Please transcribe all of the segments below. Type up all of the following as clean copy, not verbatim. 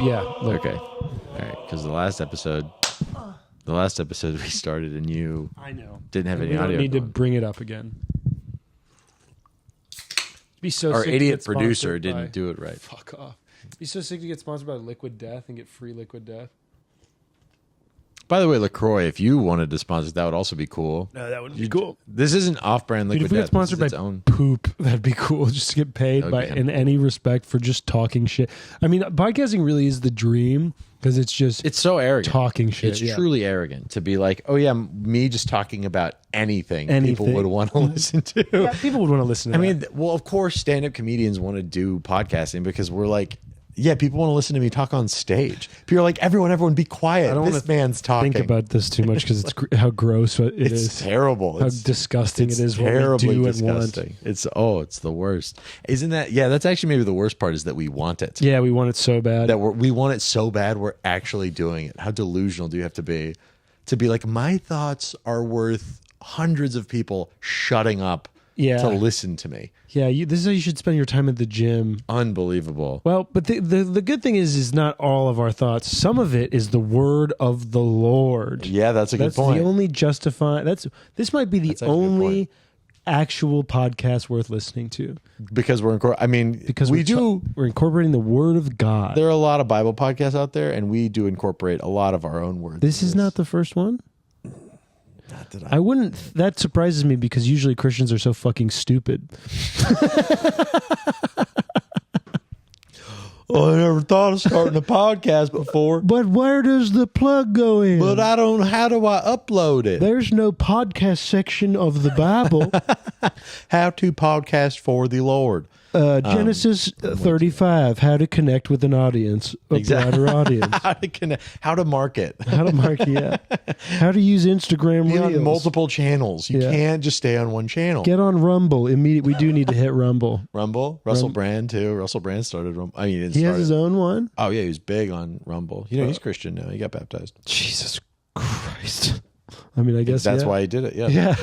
Yeah. Look. Okay. All right. Because the last episode we started and you didn't have any audio. We don't need to bring it up again. Be so Our sick to idiot get producer sponsored by- didn't do it right. Fuck off. Be so sick to get sponsored by Liquid Death and get free Liquid Death. By the way, LaCroix, if you wanted to sponsor, that would also be cool. No, that would be cool. This isn't off-brand Dude, Liquid if we Death. get sponsored by This is its own. poop, that'd be cool. Just to get paid by Okay. in any respect for just talking shit. I mean, podcasting really is the dream because it's just It's so arrogant. talking shit. It's yeah. truly arrogant to be like, oh yeah, me just talking about anything people Anything. would want to listen to. Yeah, people would want to listen to I that. mean, well, of course, stand-up comedians want to do podcasting because we're like, yeah, people want to listen to me talk on stage. People are like, everyone, be quiet. I don't This wanna man's talking. think about this too much because it's how gross it It's is. terrible. How It's disgusting it's it is what we terribly do disgusting. It's the worst. Isn't that? Yeah, that's actually maybe the worst part is that we want it. Yeah, we want it so bad. That we want it so bad we're actually doing it. How delusional do you have to be like, my thoughts are worth hundreds of people shutting up to listen to me? Yeah, this is how you should spend your time at the gym. Unbelievable. Well, but the good thing is not all of our thoughts. Some of it is the word of the Lord. Yeah, that's a good point. That's the only this might be the only actual podcast worth listening to. Because we're we're incorporating the word of God. There are a lot of Bible podcasts out there, and we do incorporate a lot of our own words. This is not the first one. Not that I wouldn't. That surprises me because usually Christians are so fucking stupid. I never thought of starting a podcast before. But where does the plug go in? But I don't. How do I upload it? There's no podcast section of the Bible. How to podcast for the Lord. Genesis 35, how to connect with an audience, a broader audience. How to connect. How to market. How to market, yeah. How to use Instagram Be Reels. on multiple channels. You can't just stay on one channel. Get on Rumble. We do need to hit Rumble. Rumble? Russell Brand, too. Russell Brand started Rumble. I mean, he didn't He start has his own one? Oh, yeah, he was big on Rumble. You know, he's Christian now. He got baptized. Jesus Christ. I mean, I guess that's why he did it. Yeah.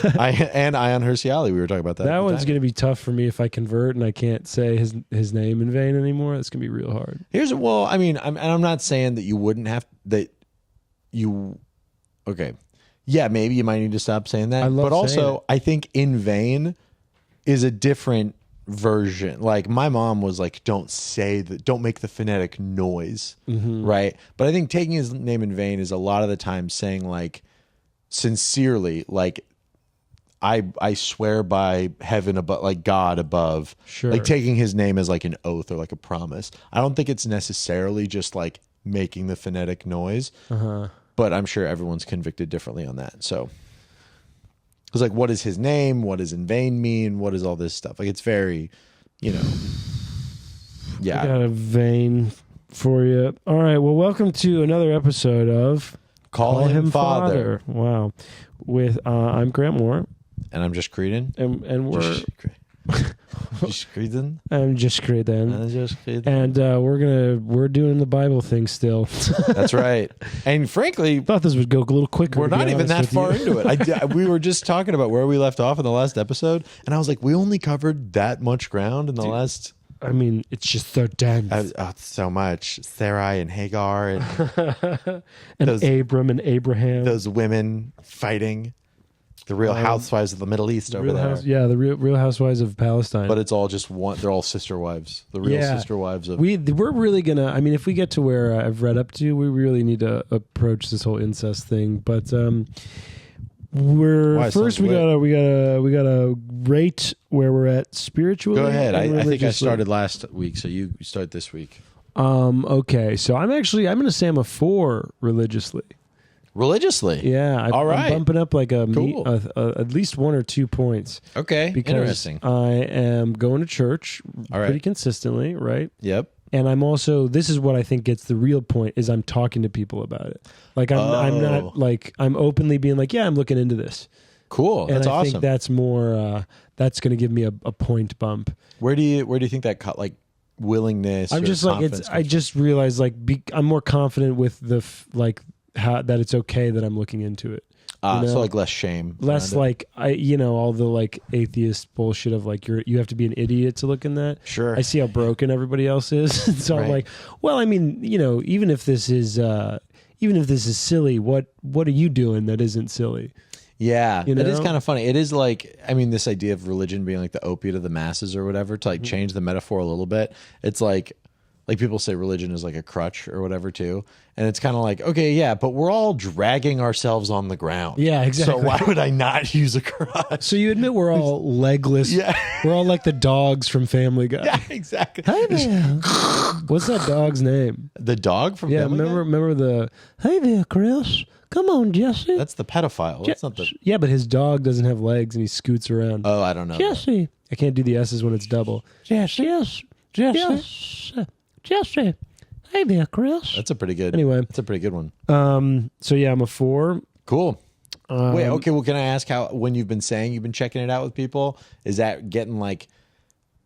And Ion Herciali, we were talking about that. That one's going to be tough for me if I convert and I can't say his name in vain anymore. That's going to be real hard. I'm not saying that you wouldn't have okay. Yeah, maybe you might need to stop saying that. But also, I think in vain is a different version. Like my mom was like, don't make the phonetic noise. Mm-hmm. Right. But I think taking his name in vain is a lot of the time saying like, sincerely, like I swear by heaven above, like God above, sure. Like taking his name as like an oath or like a promise. I don't think it's necessarily just like making the phonetic noise, but I'm sure everyone's convicted differently on that. So it's like, what is his name? What does in vain mean? What is all this stuff? Like it's very, yeah. I got a vein for you. All right. Well, welcome to another episode of Call him Father. Wow. With I'm Grant Moore. And I'm just Creedon. And we're just Creedon. I'm just Creedon. And we're doing the Bible thing still. That's right. And frankly, thought this would go a little quicker. We're not even that far into it. We were just talking about where we left off in the last episode, and I was like, we only covered that much ground in the last. I mean, it's just so dense. So much. Sarai and Hagar and Abram and Abraham. Those women fighting. The Real Housewives of the Middle East over there. The Real Housewives of Palestine. But it's all just one. They're all sister wives. The real sister wives of. We're really gonna. I mean, if we get to where I've read up to, we really need to approach this whole incest thing. But we gotta rate where we're at spiritually. Go ahead. I think I started last week, so you start this week. Okay, so I'm gonna say I'm a 4 religiously. Religiously? Yeah. All right. I'm bumping up like cool. at least 1 or 2 points. Okay. Because interesting. I am going to church pretty consistently, right? Yep. And I'm also, this is what I think gets the real point, is I'm talking to people about it. Like I'm not like, I'm openly being like, yeah, I'm looking into this. Cool. That's awesome. I think that's more, that's going to give me a point bump. Where do you think that willingness? I'm just like, I just realized like, I'm more confident with how that it's okay that I'm looking into it. So like less shame. Less like all the like atheist bullshit of like you have to be an idiot to look in that. Sure. I see how broken everybody else is. So I'm like, well, I mean, even if this is silly, what are you doing that isn't silly? Yeah, it is kind of funny. It is like, I mean, this idea of religion being like the opiate of the masses or whatever, to like change the metaphor a little bit. It's like people say religion is like a crutch or whatever too. And it's kind of like, okay, yeah, but we're all dragging ourselves on the ground. Yeah, exactly. So why would I not use a crutch? So you admit we're all legless. Yeah. We're all like the dogs from Family Guy. Yeah, exactly. Hey there. What's that dog's name? The dog from Family Guy? Remember the, hey there, Chris. Come on, Jesse. That's the pedophile. That's not the... Yeah, but his dog doesn't have legs and he scoots around. Oh, I don't know. Jesse. I can't do the S's when it's double. Jesse. Jesse. Hey there, Chris. That's a pretty good... Anyway. That's a pretty good one. So yeah, I'm a 4. Cool. Wait, okay, well, can I ask how, when you've been saying you've been checking it out with people, is that getting like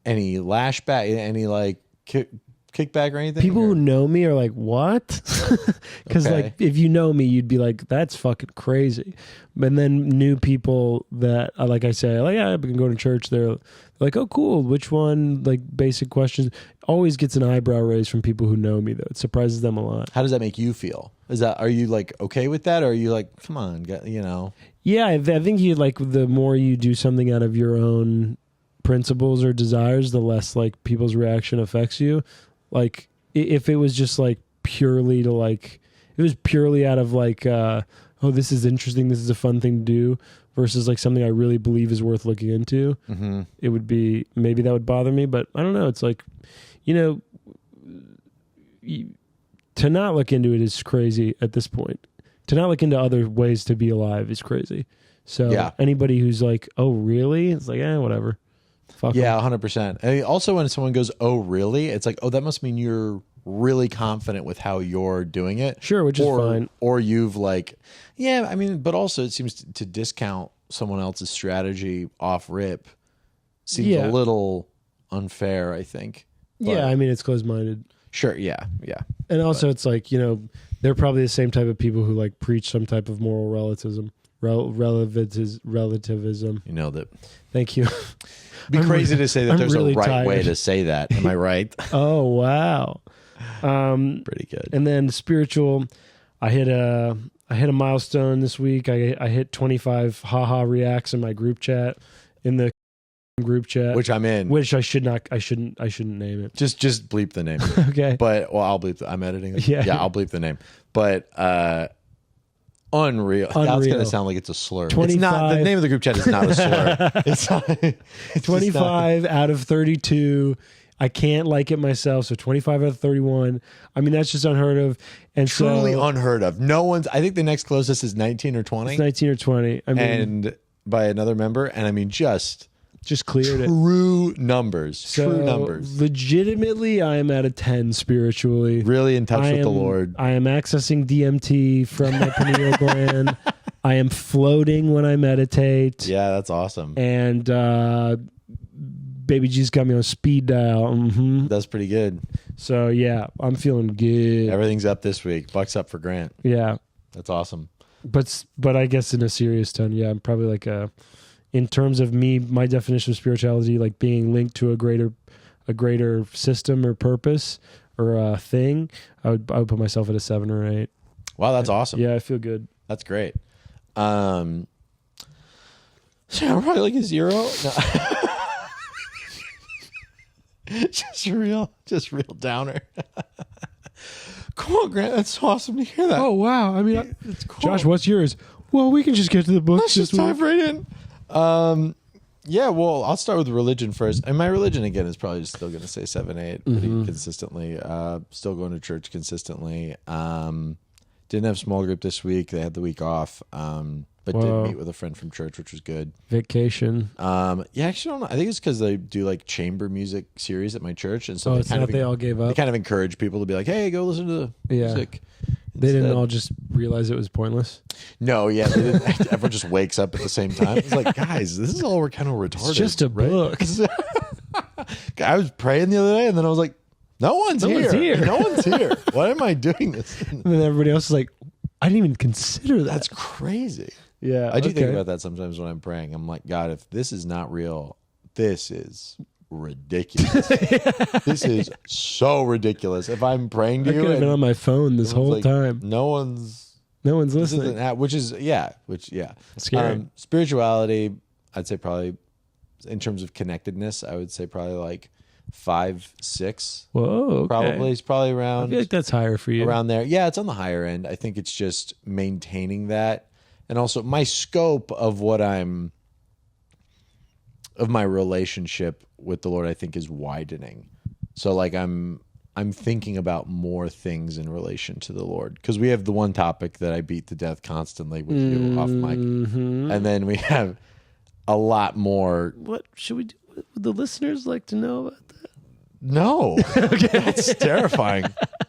any lashback, any like kickback or anything? People who know me are like, what? Because like, if you know me, you'd be like, that's fucking crazy. But then new people that, like I say, like, yeah, I've been going to church. They're like, oh, cool. Which one? Like basic questions. Always gets an eyebrow raise from people who know me, though. It surprises them a lot. How does that make you feel? Are you like okay with that? Or are you like, come on, Yeah, I think you like, the more you do something out of your own principles or desires, the less like people's reaction affects you. Like if it was just like purely to like, it was purely out of like, oh, this is interesting, this is a fun thing to do, versus like something I really believe is worth looking into, it would be, maybe that would bother me, but I don't know. It's like, to not look into it is crazy at this point. To not look into other ways to be alive is crazy. So anybody who's like, oh, really? It's like, whatever. Fuck 100%. I mean, also, when someone goes, oh, really? It's like, oh, that must mean you're really confident with how you're doing it. Sure, which is fine. Or you've like, I mean, but also it seems to discount someone else's strategy off rip seems a little unfair, I think. But, I mean, it's closed-minded. Sure, yeah. And also it's like, they're probably the same type of people who like preach some type of moral relativism. Relativism. You nailed it. Thank you. It'd be crazy to say that there's really a right way to say that. Am I right? Oh, wow. Pretty good. And then spiritual, I hit a milestone this week. I hit 25 haha reacts in my group chat, which I'm in, which I shouldn't name it. Just bleep the name. Okay. But I'll bleep I'm editing it. Yeah, I'll bleep the name. But unreal. That's going to sound like it's a slur. It's not. The name of the group chat is not a slur. It's 25 out of 32. I can't like it myself, so 25 out of 31. I mean, that's just unheard of. And truly unheard of. No one's. I think the next closest is 19 or 20. It's 19 or 20. I mean, and by another member, and I mean just cleared it. True numbers. So true numbers. Legitimately, I am at a 10 spiritually. Really in touch with the Lord. I am accessing DMT from my pineal gland. I am floating when I meditate. Yeah, that's awesome. And baby Jesus got me on speed dial. Mm-hmm. That's pretty good. So yeah, I'm feeling good. Everything's up this week. Bucks up for Grant. Yeah, that's awesome. But I guess in a serious tone, I'm probably like in terms of me, my definition of spirituality, like being linked to a greater system or purpose or a thing, I would put myself at a 7 or 8. Wow, that's awesome. Yeah, I feel good. That's great. So I'm probably like a 0. No. just real downer. Come on, Grant. That's awesome to hear that. Oh wow. I mean, it's cool. Josh, what's yours? Well, we can just get to the books. Let's just dive right in. Yeah, well, I'll start with religion first. And my religion, again, is probably still going to say 7, 8 pretty consistently. Still going to church consistently. Didn't have small group this week. They had the week off. But did meet with a friend from church, which was good. Vacation. Yeah, actually, I don't know. I think it's because they do like chamber music series at my church. And so they all gave up. They kind of encourage people to be like, hey, go listen to the music. They didn't all just realize it was pointless? No, yeah. They didn't. Everyone just wakes up at the same time. It's like, guys, this is all we're kind of retarded. It's just a book. I was praying the other day, and then I was like, no one's here. No one's here. Why am I doing this? And then everybody else is like, I didn't even consider that. That's crazy. Yeah. I do think about that sometimes when I'm praying. I'm like, God, if this is not real, this is ridiculous. This is so ridiculous. If I'm praying to I you, could have been on my phone this whole like, time. No one's listening. Scary. Spirituality, I'd say probably in terms of connectedness, I would say probably like 5, 6. Whoa. Okay. Probably it's probably around. I feel like that's higher for you. Around there, yeah, it's on the higher end. I think it's just maintaining that, and also my scope of my relationship with the Lord, I think, is widening. So like I'm thinking about more things in relation to the Lord, because we have the one topic that I beat to death constantly with you off mic, and then we have a lot more. What should we do? Would the listeners like to know about that? No, okay. That's terrifying.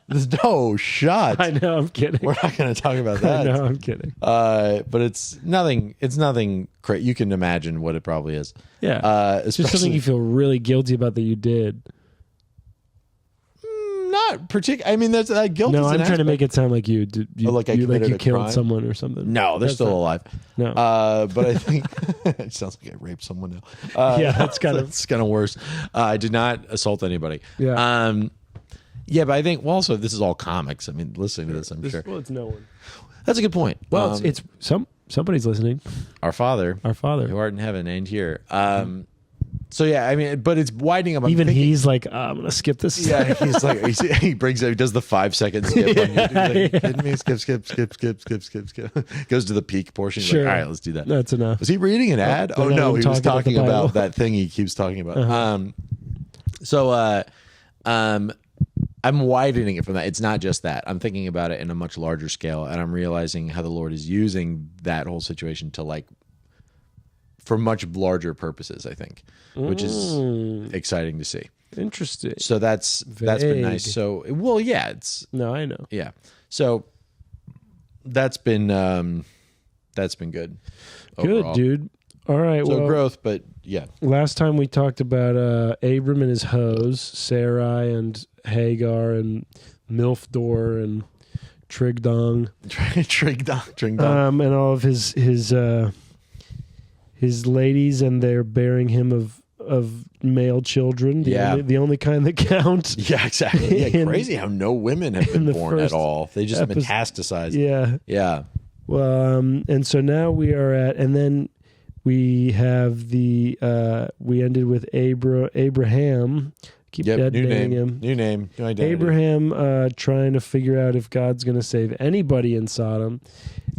There's no shot. I know, I'm kidding. We're not going to talk about that. No, I'm kidding. But it's nothing. It's nothing. You can imagine what it probably is. Yeah, it's just something you feel really guilty about that you did. Not particular. I mean, that's guilt. No, I'm trying to make it sound like you you killed crime? someone or something. No, they're still alive. No, but I think it sounds like I raped someone now. Yeah, that's kind of worse. I did not assault anybody. Yeah. Yeah, but I think also this is all comics. I mean, listening to this, I'm sure. Well, it's no one. That's a good point. Well, it's somebody's listening. Our Father, who art in heaven and here. So yeah, I mean, but it's widening up. Even he's like, I'm gonna skip this. Yeah, he's like, he does the 5-second skip on you. Like, kidding me? Skip. Goes to the peak portion. He's like, all right, let's do that. That's enough. Was he reading an ad? Oh no, he was talking about that thing he keeps talking about. I'm widening it from that. It's not just that. I'm thinking about it in a much larger scale, and I'm realizing how the Lord is using that whole situation to like for much larger purposes, I think, which is exciting to see. Interesting. So that's been nice. So, well, yeah, no, I know. Yeah. So that's been good. Overall. Good, dude. All right. So well, growth, but yeah. Last time we talked about Abram and his hoes, Sarai and Hagar and Milfdor and Trigdong. Trigdong. And all of his ladies, and they're bearing him of male children. The only kind that count. Yeah, exactly. Yeah, crazy how no women have been born at all. They just metastasize. Yeah. Yeah. Well, and so now we are at, and then we have we ended with Abraham. Keep dead-naming him. New name. New identity. Abraham trying to figure out if God's going to save anybody in Sodom.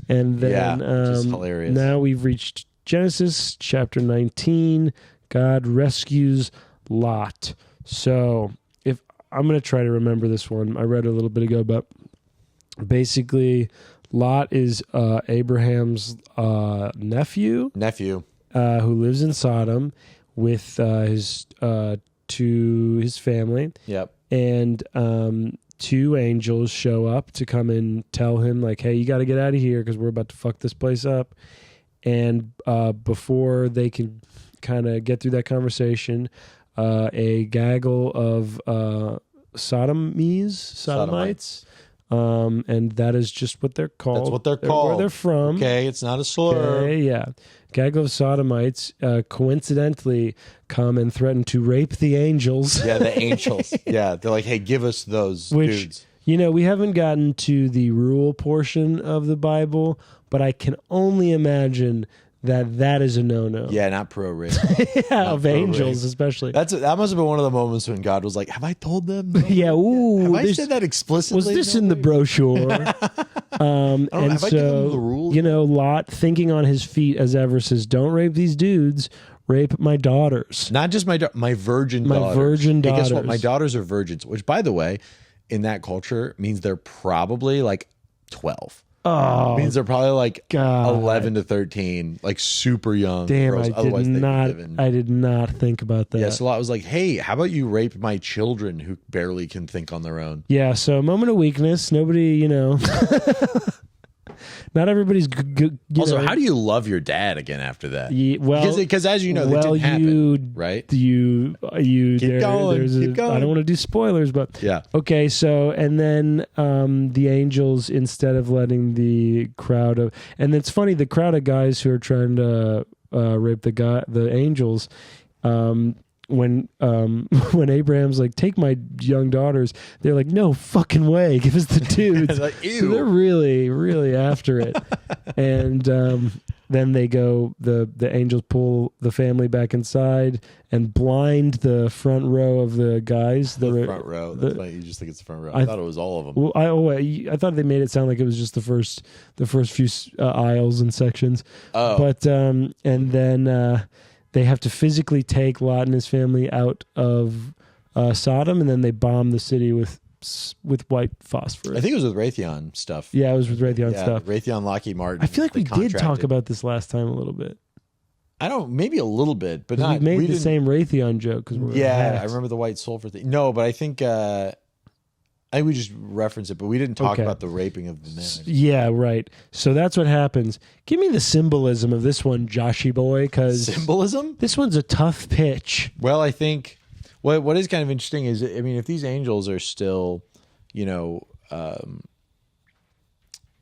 And then which is hilarious. Now we've reached Genesis chapter 19. God rescues Lot. So if I'm going to try to remember this one. I read it a little bit ago, but basically Lot is Abraham's nephew who lives in Sodom with his family. Yep. And 2 angels show up to come and tell him, like, hey, you got to get out of here because we're about to fuck this place up. And before they can kind of get through that conversation, a gaggle of Sodomites. And that is just what they're called. That's what they're called. Where they're from. Okay, it's not a slur. Okay, yeah. Gaggle of Sodomites coincidentally come and threaten to rape the angels. Yeah, the angels. Yeah, they're like, hey, give us those dudes. You know, we haven't gotten to the rule portion of the Bible, but I can only imagine that is a no-no. Yeah, not pro-rape. Of angels, especially. That must have been one of the moments when God was like, have I told them? Yeah, ooh. Have I said that explicitly? Was this in the brochure? And have I given them the rules? You know, Lot, thinking on his feet as ever, says, don't rape these dudes, rape my daughters. Not just my virgin daughters. My virgin daughters. Hey, guess what? My daughters are virgins, which, by the way, in that culture means they're probably like 12. Oh, it means they're probably like God. 11 to 13, like super young. Damn, girls. I did not think about that. Yeah, so Lot was like, hey, how about you rape my children who barely can think on their own? Yeah, so a moment of weakness. Nobody, not everybody's also, how do you love your dad again after that? Well, because as you know, that didn't happen, right? You keep going. Keep going. I don't want to do spoilers, but yeah. Okay, so and then the angels, instead of letting the crowd of, and it's funny, the crowd of guys who are trying to rape the angels. When Abraham's like, take my young daughters, they're like, no fucking way, give us the dudes. Like, ew. So they're really, really after it. And then they go, the angels pull the family back inside and blind the front row of the guys. The front row. That's why you just think it's the front row. I thought it was all of them. Well, I thought they made it sound like it was just the first few aisles and sections. Oh, but and then. They have to physically take Lot and his family out of Sodom, and then they bomb the city with white phosphorus. I think it was with Raytheon stuff. Yeah, it was with Raytheon stuff. Raytheon, Lockheed Martin. I feel like we did talk about this last time a little bit. Maybe a little bit, but not. We made the same Raytheon joke. I remember the white sulfur thing. No, but I think we just referenced it, but we didn't talk about the raping of the men. Yeah, right. So that's what happens. Give me the symbolism of this one, Joshy boy, because symbolism? This one's a tough pitch. Well, I think what is kind of interesting is, I mean, if these angels are still,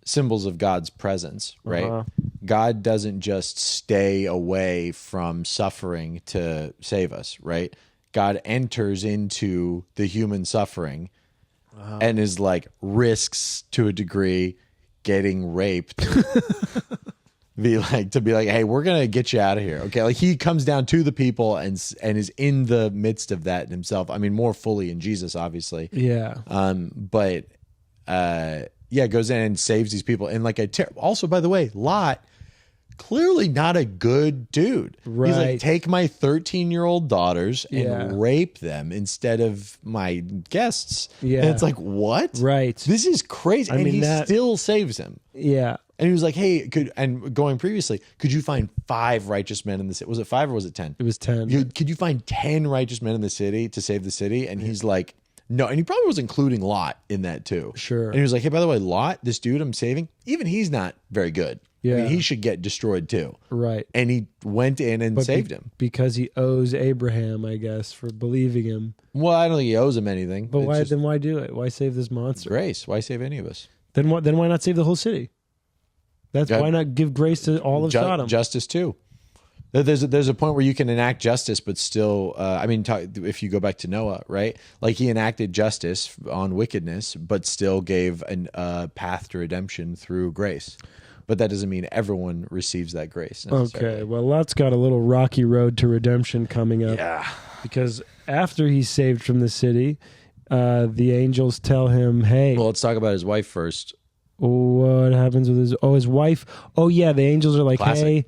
symbols of God's presence, right? Uh-huh. God doesn't just stay away from suffering to save us, right? God enters into the human suffering. And is like risks to a degree getting raped. be like, hey, we're gonna get you out of here. Okay. Like he comes down to the people and is in the midst of that himself. I mean, more fully in Jesus, obviously. Yeah. But goes in and saves these people. And like also, by the way, Lot, clearly not a good dude. Right. He's like, take my 13-year-old daughters and rape them instead of my guests. Yeah. And it's like, what? Right. This is crazy. And he still saves him. Yeah. And he was like, hey, could you find 5 righteous men in the city? Was it 5 or was it 10? It was 10. Could you find 10 righteous men in the city to save the city? And he's like, no. And he probably was including Lot in that too. Sure. And he was like, hey, by the way, Lot, this dude I'm saving, even he's not very good. Yeah. I mean, he should get destroyed too. Right. And he went in and saved him. Because he owes Abraham, I guess, for believing him. Well, I don't think he owes him anything. But why do it? Why save this monster? Grace. Why save any of us? Then why not save the whole city? Why not give grace to all of Sodom? Justice too. There's a point where you can enact justice, but still, if you go back to Noah, right? Like he enacted justice on wickedness, but still gave a path to redemption through grace. But that doesn't mean everyone receives that grace. Okay, well, Lot's got a little rocky road to redemption coming up. Yeah. Because after he's saved from the city, the angels tell him, hey. Well, let's talk about his wife first. What happens with his wife? Oh, yeah, the angels are like, Classic. Hey,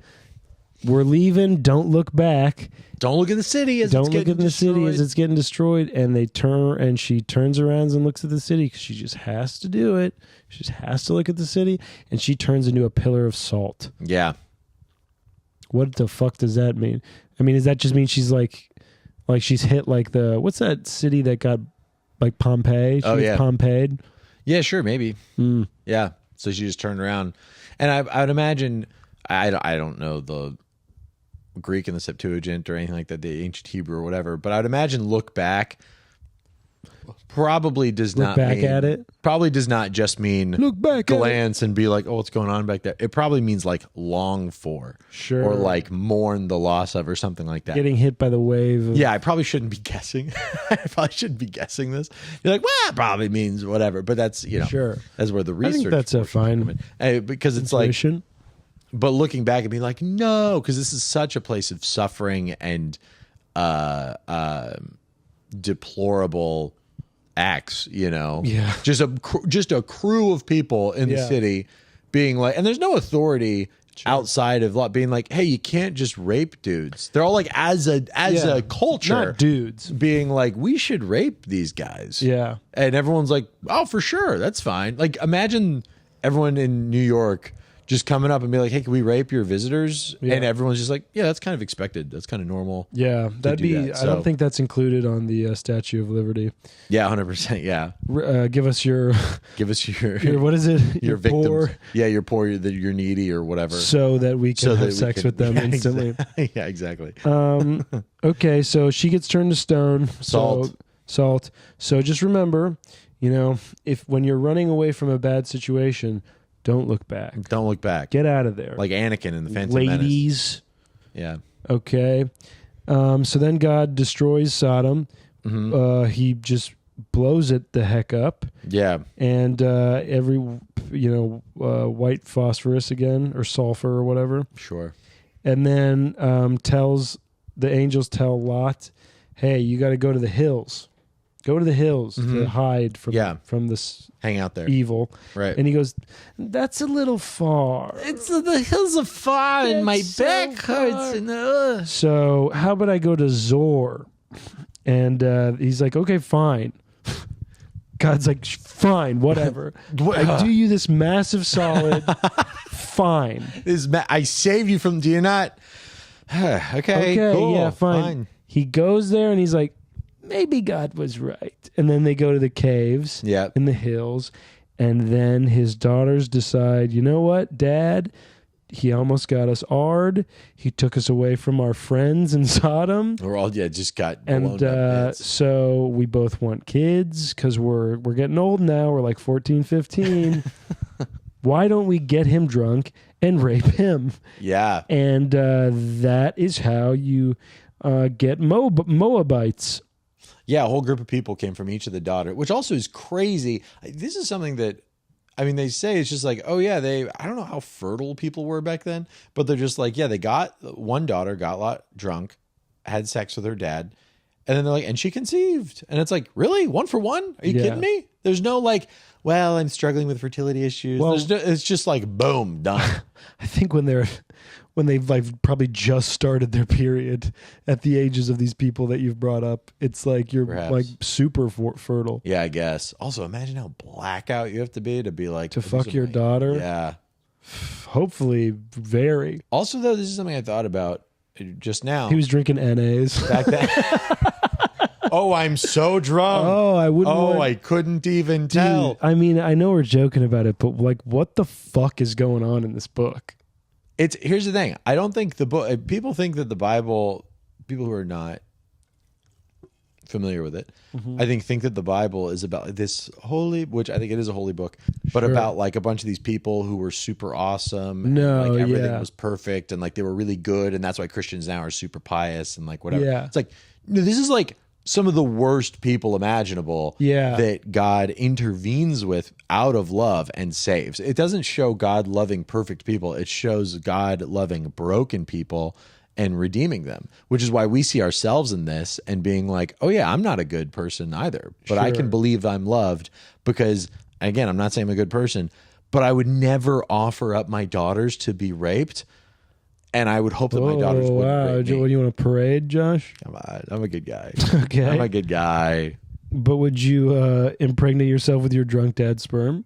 we're leaving. Don't look back. Don't look at the city as Don't look at the city as it's getting destroyed. And she turns around and looks at the city because she just has to do it. She just has to look at the city, and she turns into a pillar of salt. Yeah. What the fuck does that mean? I mean, does that just mean she's like she's hit like what's that city that got like Pompeii? She was Pompeii. Yeah, sure, maybe. Yeah. So she just turned around, and I would imagine I don't know the Greek and the Septuagint or anything like that, the ancient Hebrew or whatever, but I would imagine look back probably does not back at it. Probably does not just mean look back, glance and be like, oh, what's going on back there? It probably means like long for, sure, or like mourn the loss of, or something like that. Getting hit by the wave. Yeah, I probably shouldn't be guessing. I probably shouldn't be guessing this. You're like, well, it probably means whatever, but that's sure. That's where the research. I think that's a fine because it's like. But looking back and being like, no, because this is such a place of suffering and deplorable acts, Yeah. Just a crew of people in the city being like, and there's no authority outside of Lot being like, hey, you can't just rape dudes. They're all like, as a culture, not dudes, being like, we should rape these guys. Yeah. And everyone's like, oh, for sure, that's fine. Like, imagine everyone in New York just coming up and be like, hey, can we rape your visitors? Yeah. And everyone's just like, yeah, that's kind of expected. That's kind of normal. Yeah, that'd be. That, I don't think that's included on the Statue of Liberty. Yeah, 100%. Yeah. Give us your what is it? Your victims. Poor, yeah, you're poor. You're needy or whatever. So that we can have sex with them instantly. Exactly. Yeah, exactly. Okay, so she gets turned to stone. Salt. So just remember, if when you're running away from a bad situation, don't look back. Don't look back. Get out of there. Like Anakin in the Phantom Menace. Ladies. Yeah. Okay. So then God destroys Sodom. Mm-hmm. He just blows it the heck up. Yeah. And every, white phosphorus again, or sulfur or whatever. Sure. And then the angels tell Lot, hey, you got to go to the hills. Go to the hills to hide from this hang out there evil. Right. And he goes, that's a little far. The hills are far and my back hurts. So how about I go to Zor? And he's like, okay, fine. God's like, fine, whatever. I do you this massive solid. Fine. I saved you from, do you not? Okay, cool. Yeah, fine. He goes there and he's like, maybe God was right. And then they go to the caves in the hills. And then his daughters decide, you know what, Dad? He almost got us ard. He took us away from our friends in Sodom. We're all just got blown up. So we both want kids because we're getting old now. We're like 14, 15. Why don't we get him drunk and rape him? Yeah. And that is how you get Moabites. Yeah, a whole group of people came from each of the daughters, which also is crazy. This is something that, they say it's just like, oh yeah, I don't know how fertile people were back then, but they're just like, yeah, they got one daughter, got a lot drunk, had sex with her dad, and then they're like, and she conceived. And it's like, really? 1 for 1? Are you kidding me? There's no like, well, I'm struggling with fertility issues. Well, it's just like, boom, done. I think when they've like probably just started their period at the ages of these people that you've brought up, it's like you're like super fertile. Yeah, I guess. Also, imagine how blackout you have to be like to fuck your daughter. Yeah, hopefully very. Also, though, this is something I thought about just now. He was drinking NAs back then. Oh, I'm so drunk. Oh, I wouldn't. Oh, I couldn't even tell. Dude, I know we're joking about it, but like, what the fuck is going on in this book? Here's the thing. I don't think the book. People think that the Bible. People who are not familiar with it, I think that the Bible is about this holy, which I think it is a holy book, but about like a bunch of these people who were super awesome. No, and like everything was perfect, and like they were really good, and that's why Christians now are super pious and like whatever. Yeah. It's like no, this is like some of the worst people imaginable that God intervenes with out of love and saves. It doesn't show God loving perfect people. It shows God loving broken people and redeeming them, which is why we see ourselves in this and being like, oh yeah, I'm not a good person either, but I can believe I'm loved because, again, I'm not saying I'm a good person, but I would never offer up my daughters to be raped. And I would hope that my daughters wouldn't rape me. What do you want to parade, Josh? Come on, I'm a good guy. Okay. I'm a good guy. But would you impregnate yourself with your drunk dad's sperm?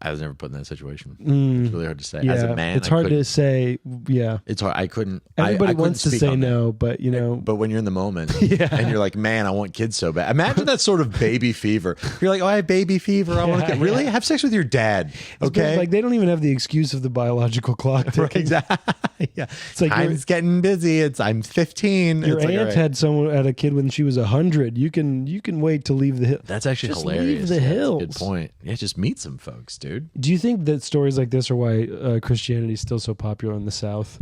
I was never put in that situation. It's really hard to say. Yeah, as a man, it's hard to say. Yeah, it's hard. I couldn't. Everybody I wants to say no, but But when you're in the moment, and you're like, man, I want kids so bad. Imagine that sort of baby fever. You're like, oh, I have baby fever. I want to get really have sex with your dad. Okay, like they don't even have the excuse of the biological clock ticking. Right, exactly. Yeah, it's like time's getting busy. I'm 15. Your it's aunt like, had a kid when she was 100. You can wait to leave the hill. That's actually just hilarious. Leave the hills. Good point. Yeah, just meet some folks, dude. Do you think that stories like this are why Christianity is still so popular in the South?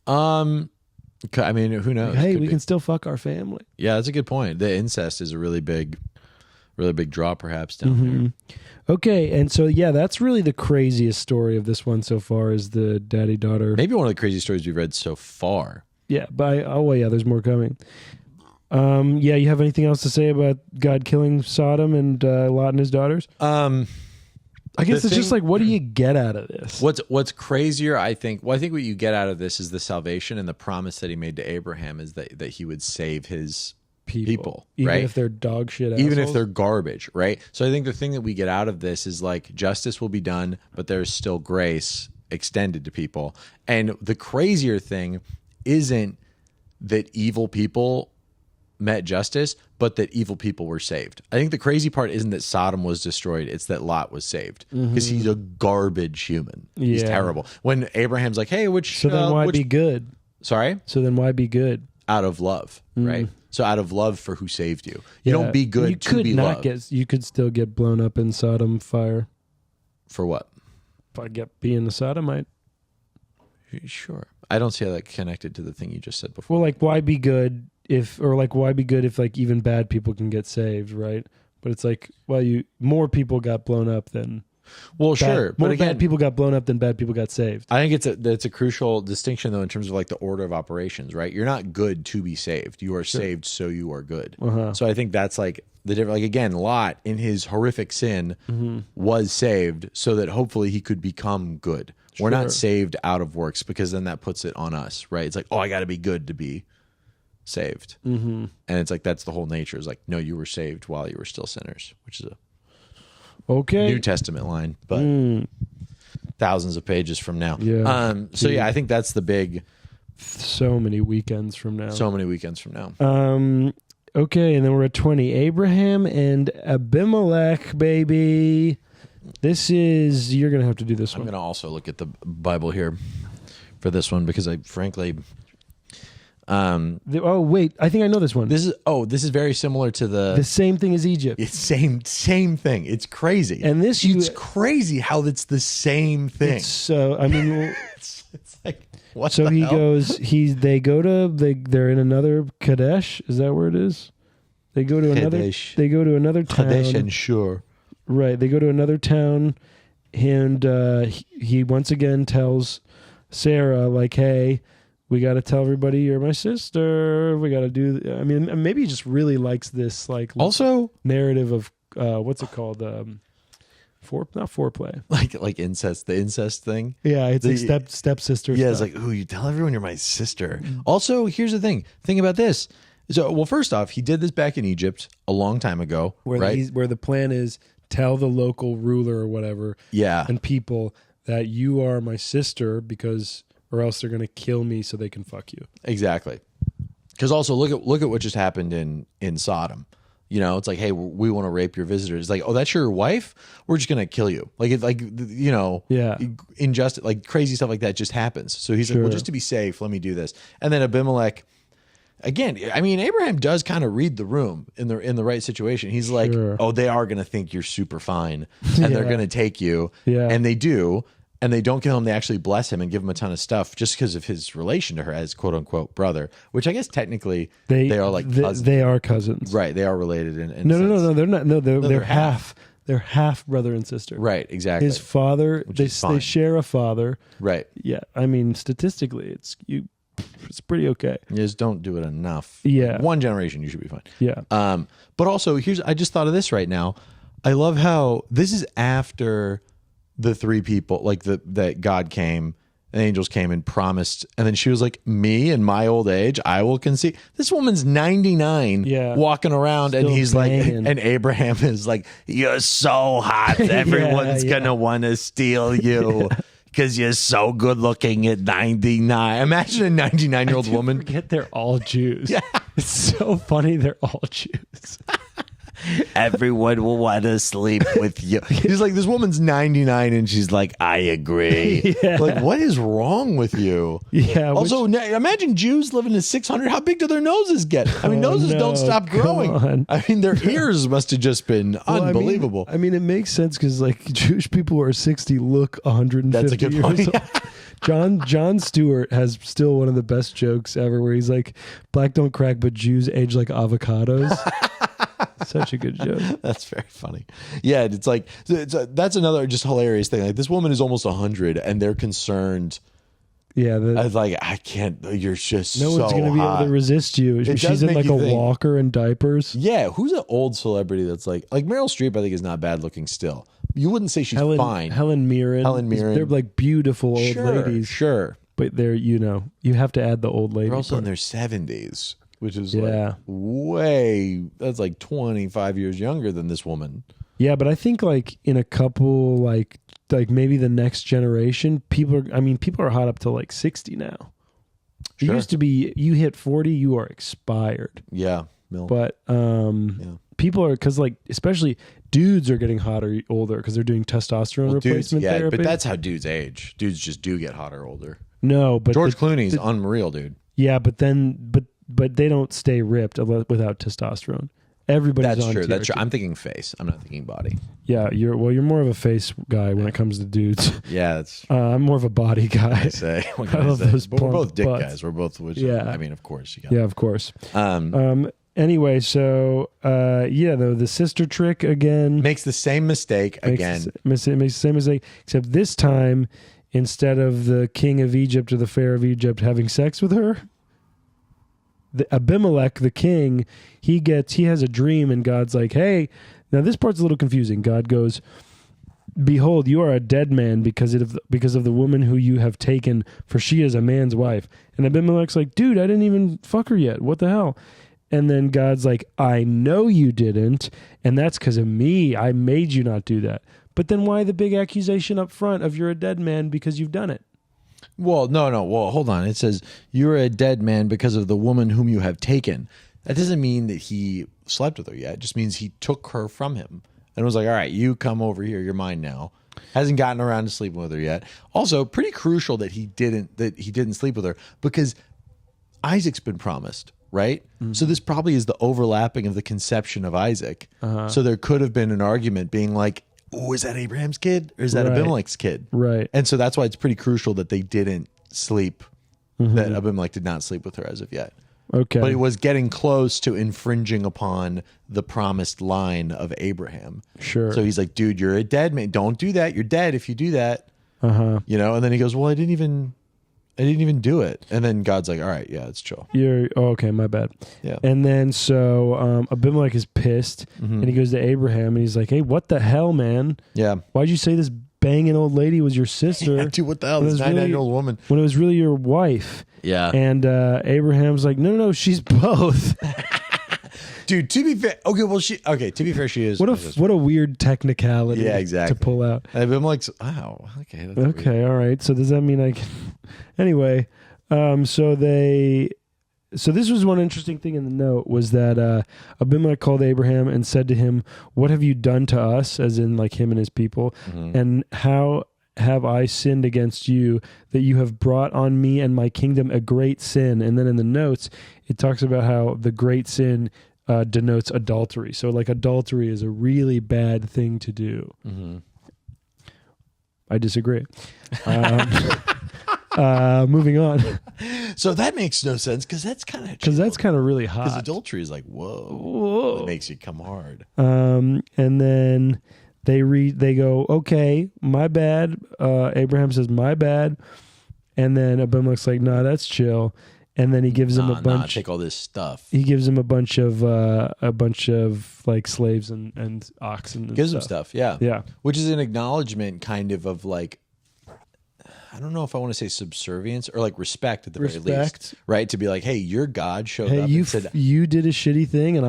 I mean, who knows? Hey, we can still fuck our family. Yeah, that's a good point. The incest is a really big draw, perhaps down there. Okay, and so that's really the craziest story of this one so far is the daddy-daughter. Maybe one of the craziest stories we've read so far. Yeah, but there's more coming. You have anything else to say about God killing Sodom and Lot and his daughters? I guess it's just like, what do you get out of this? What's crazier, I think what you get out of this is the salvation and the promise that he made to Abraham is that he would save his people, right? Even if they're dog shit assholes? Even if they're garbage, right? So I think the thing that we get out of this is like justice will be done, but there's still grace extended to people. And the crazier thing isn't that evil people met justice, but that evil people were saved. I think the crazy part isn't that Sodom was destroyed, it's that Lot was saved, because he's a garbage human. He's terrible. When Abraham's like, hey, so then why be good? Sorry? So then why be good? Out of love, right? So out of love for who saved you. You don't be good to be loved. You could still get blown up in Sodom fire. For what? By being a sodomite. Sure. I don't see how that connected to the thing you just said before. Well, like, why be good if like even bad people can get saved, right? But it's like, well, more people got blown up than sure, but again, bad people got blown up than bad people got saved. I think it's a crucial distinction though in terms of like the order of operations, right? You're not good to be saved. You are saved so you are good. So I think that's like the different. Like again, Lot in his horrific sin was saved so that hopefully he could become good. We're not saved out of works because then that puts it on us, right? It's like, oh, I got to be good to be saved. And it's like that's the whole nature. Is like, no, you were saved while you were still sinners, which is a New Testament line, but thousands of pages from now. So I think that's the big. So many weekends from now. Okay, and then we're at 20. Abraham and Abimelech, baby. This is, you're going to have to do this one. I'm going to also look at the Bible here for this one because I frankly... oh, wait, I think I know this one. This is very similar to the same thing as Egypt. It's same thing. It's crazy. And it's crazy how it's the same thing. So, I mean... it's like, what so the he hell? goes, they're in another Kadesh. Is that where it is? They go to another town. Kadesh and Shur. Right. They go to another town, and he once again tells Sarah, like, hey, we got to tell everybody you're my sister. We got to do... I mean, maybe he just really likes this, like... Also... narrative of... what's it called? Not foreplay. Like incest, the incest thing. Yeah, it's like stepsister Yeah, stuff. it's like, ooh, you tell everyone you're my sister. Also, here's the thing. Think about this. So, well, first off, he did this back in Egypt a long time ago, right? Where the plan is... tell the local ruler or whatever and people that you are my sister or else they're going to kill me so they can fuck you. Exactly. Because also look at what just happened in Sodom. You know, it's like, hey, we want to rape your visitors. It's like, oh, that's your wife? We're just going to kill you. Injustice, like crazy stuff like that just happens. So he's like, well, just to be safe, let me do this. And then Abimelech, again, I mean, Abraham does kind of read the room in the right situation. He's like, oh, they are going to think you're super fine and they're going to take you. Yeah. And they do. And they don't kill him. They actually bless him and give him a ton of stuff just because of his relation to her as quote unquote brother, which I guess technically they are like cousins. They are cousins. Right. They are related. No, they're not. No, they're half. They're half brother and sister. Right. Exactly. His father, they share a father. Right. Yeah. I mean, statistically, it's pretty okay. You just don't do it enough. Yeah. Like one generation, you should be fine. Yeah. But also, I just thought of this right now. I love how this is after the three people, like that God came, and angels came and promised, and then she was like, me in my old age, I will conceive. This woman's 99 walking around, still, and he's banging. Like, and Abraham is like, you're so hot. Everyone's going to want to steal you. Because you're so good looking at 99. Imagine a 99-year-old woman. Forget they're all Jews. Yeah. It's so funny they're all Jews. Everyone will want to sleep with you. He's like, this woman's 99 and she's like, I agree. Yeah. Like, what is wrong with you? Yeah. Also, imagine Jews living to 600. How big do their noses get? I mean, noses don't stop growing. I mean, their ears must have just been unbelievable. I mean, it makes sense because like Jewish people who are 60 look 150 That's a good point. years old. Jon Stewart has still one of the best jokes ever where he's like, black don't crack, but Jews age like avocados. Such a good joke. That's very funny. Yeah, it's like that's another just hilarious thing. Like this woman is almost 100, and they're concerned. Yeah, I was like, I can't. You're just no one's going to be able to resist you. She's in like a walker and diapers. Yeah, who's an old celebrity that's like Meryl Streep? I think is not bad looking still. You wouldn't say she's fine. Helen Mirren. They're like beautiful old ladies. Sure. But they're you have to add the old lady. They're also part. in their 70s. which is like that's like 25 years younger than this woman. Yeah, but I think like in a couple like maybe the next generation, people are hot up to like 60 now. It used to be you hit 40, you are expired. Yeah. Milk. But people are, because like especially dudes are getting hotter older because they're doing testosterone replacement therapy. But that's how dudes age. Dudes just do get hotter older. No, but George Clooney's unreal, dude. Yeah, but they don't stay ripped without testosterone. Everybody's on true. TRT. That's true. I'm thinking face. I'm not thinking body. Yeah, you're more of a face guy when it comes to dudes. Yeah, that's. I'm more of a body guy. I say. I love those but we're both dick butts. guys. We're both. I mean, of course you got. Yeah, of course. Anyway, so though the sister trick again makes the same mistake again. Makes the same mistake, except this time instead of the king of Egypt or the pharaoh of Egypt having sex with her, the Abimelech, the king, he has a dream, and God's like, hey, now this part's a little confusing. God goes, behold, you are a dead man because of the woman who you have taken, for she is a man's wife. And Abimelech's like, dude, I didn't even fuck her yet. What the hell? And then God's like, I know you didn't, and that's because of me. I made you not do that. But then why the big accusation up front of you're a dead man because you've done it? Well, no. Well, hold on. It says you're a dead man because of the woman whom you have taken. That doesn't mean that he slept with her yet. It just means he took her from him and was like, all right, you come over here. You're mine now. Hasn't gotten around to sleeping with her yet. Also, pretty crucial that he didn't sleep with her because Isaac's been promised, right? Mm-hmm. So this probably is the overlapping of the conception of Isaac. Uh-huh. So there could have been an argument being like, oh, is that Abraham's kid or is that Abimelech's kid? Right. And so that's why it's pretty crucial that they didn't sleep, that Abimelech did not sleep with her as of yet. Okay. But it was getting close to infringing upon the promised line of Abraham. Sure. So he's like, dude, you're a dead man. Don't do that. You're dead if you do that. Uh-huh. You know, and then he goes, well, I didn't even do it. And then God's like, all right, yeah, it's chill. Okay, my bad. Yeah. And then so Abimelech is pissed and he goes to Abraham and he's like, hey, what the hell, man? Yeah. Why'd you say this banging old lady was your sister? Yeah, dude, what the hell? This 99-year-old woman. When it was really your wife. Yeah. And Abraham's like, no, she's both. Dude, to be fair, to be fair, she is. What a weird technicality. Yeah, exactly. To pull out. I'm like, wow, okay. That's okay, weird. all right. So does that mean I can? Anyway, so this was one interesting thing in the note was that Abimelech called Abraham and said to him, "What have you done to us?" As in, like him and his people, and how have I sinned against you that you have brought on me and my kingdom a great sin? And then in the notes, it talks about how the great sin denotes adultery. So like adultery is a really bad thing to do. Mm-hmm. I disagree. Moving on. So that makes no sense because that's kind of really hot. Because adultery is like whoa. It makes you come hard. And then they go, okay, my bad. Abraham says, my bad. And then Abimelech's like, nah, that's chill. And then he gives him a bunch. Take all this stuff. He gives him a bunch of like slaves and oxen. And gives him stuff, yeah, yeah. Which is an acknowledgement, kind of like, I don't know if I want to say subservience or like respect at the very least, right? To be like, hey, your God showed up and said, you did a shitty thing, and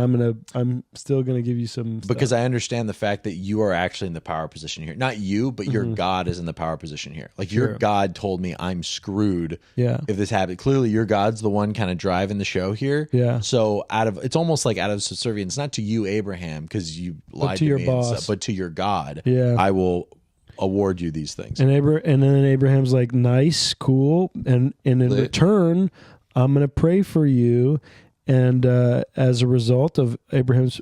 I'm still gonna give you some stuff. Because I understand the fact that you are actually in the power position here. Not you, but your God is in the power position here. Like your God told me I'm screwed. Yeah. If this happened, clearly your God's the one kind of driving the show here. Yeah. So it's almost like out of subservience, not to you, Abraham, because you lied to your me, boss, but to your God. Yeah. I will award you these things. And then Abraham's like, nice, cool, and in return, I'm going to pray for you. And as a result of Abraham's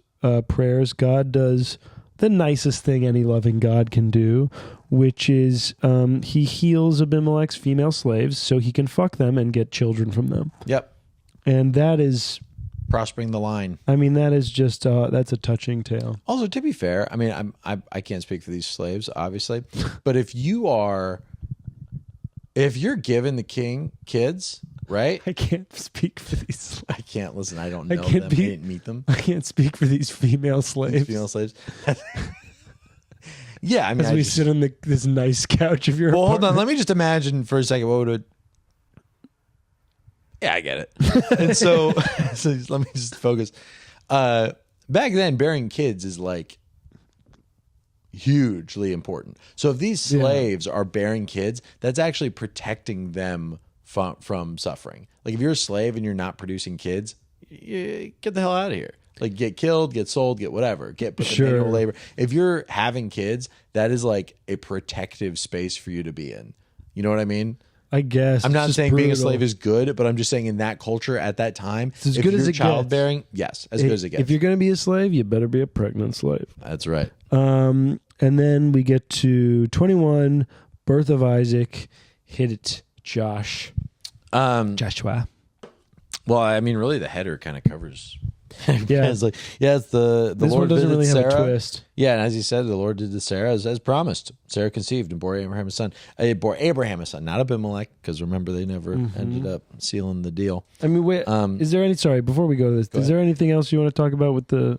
prayers, God does the nicest thing any loving God can do, which is he heals Abimelech's female slaves so he can fuck them and get children from them. Yep. And that is prospering the line. I mean, that is just that's a touching tale. Also, to be fair, I mean, I can't speak for these slaves, obviously, but if you're given the king kids, right? I can't speak for these slaves. I can't listen. I don't know them. I didn't meet them. I can't speak for these female slaves. Yeah, I mean, as we sit on this nice couch of your apartment. Hold on. Let me just imagine for a second. What would it? Yeah, I get it. And so let me just focus. Back then, bearing kids is like hugely important. So if these slaves are bearing kids, that's actually protecting them from suffering. Like if you're a slave and you're not producing kids, get the hell out of here. Like get killed, get sold, get whatever, get put in manual labor. If you're having kids, that is like a protective space for you to be in. You know what I mean? I guess. I'm not saying being a slave is good, but I'm just saying in that culture at that time, it's as good as it gets. Childbearing, yes, as good as it gets. If you're going to be a slave, you better be a pregnant slave. That's right. And then we get to 21, birth of Isaac. Hit it, Joshua. Well, I mean, really, the header kind of covers. Yeah, it's like it's the this Lord one doesn't really Sarah. have a twist. Yeah, and as he said, the Lord did to Sarah as promised. Sarah conceived and bore Abraham a son. Bore Abraham a son, not Abimelech, because remember they never ended up sealing the deal. I mean, wait, is there any? Sorry, before we go to this, is there anything else you want to talk about with the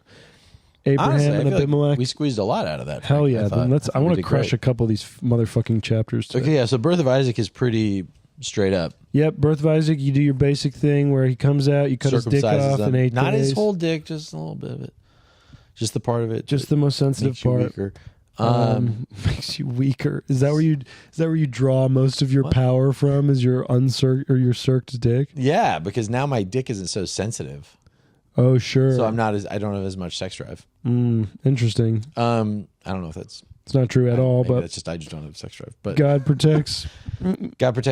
Abraham Honestly, and Abimelech? Like we squeezed a lot out of that. Hell yeah! Then I want to crush a couple of these motherfucking chapters today. Okay, yeah. So birth of Isaac is pretty straight up. Yep, birth of Isaac. You do your basic thing where he comes out, you cut his dick off in 8 days. Not his whole dick, just a little bit of it, just the part of it, just the most sensitive part. Weaker. Makes you weaker. Is that where you draw most of your power from? Is your your circed dick? Yeah, because now my dick isn't so sensitive. Oh sure. So I don't have as much sex drive. Interesting. I don't know if that's. It's not true at all, but it's just I just don't have sex drive. But God protects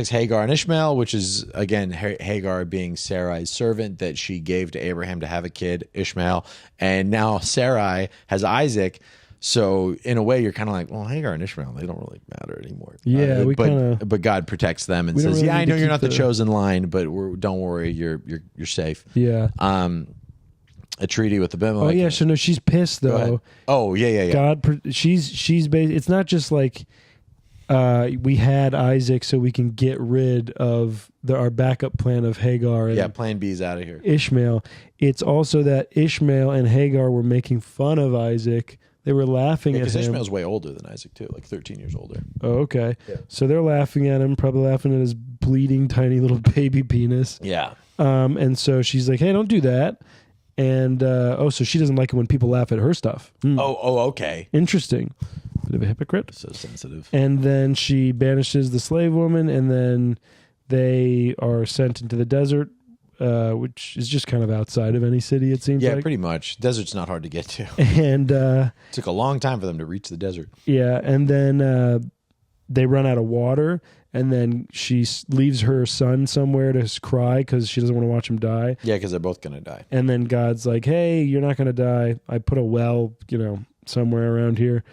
Hagar and Ishmael, which is again Hagar being Sarai's servant that she gave to Abraham to have a kid, Ishmael, and now Sarai has Isaac. So in a way, you're kind of like, well, Hagar and Ishmael, they don't really matter anymore. Yeah, but God protects them and says, really I know you're not the chosen line, but don't worry, you're safe. Yeah. A treaty with Abimelech. Oh yeah, so no, she's pissed though. Oh yeah. God, she's it's not just like we had Isaac so we can get rid of our backup plan of Hagar. And plan B is out of here. Ishmael. It's also that Ishmael and Hagar were making fun of Isaac. They were laughing at him. Because Ishmael's way older than Isaac too, like 13 years older. Oh, okay. Yeah. So they're laughing at him, probably laughing at his bleeding tiny little baby penis. Yeah. And so she's like, hey, don't do that. And so she doesn't like it when people laugh at her stuff. Okay. Interesting. Bit of a hypocrite. So sensitive. And then she banishes the slave woman, and then they are sent into the desert, which is just kind of outside of any city, it seems like. Yeah, pretty much. Desert's not hard to get to. And it took a long time for them to reach the desert. Yeah, and then they run out of water. And then she leaves her son somewhere to cry because she doesn't want to watch him die. Yeah, because they're both going to die. And then God's like, hey, you're not going to die. I put a well, somewhere around here.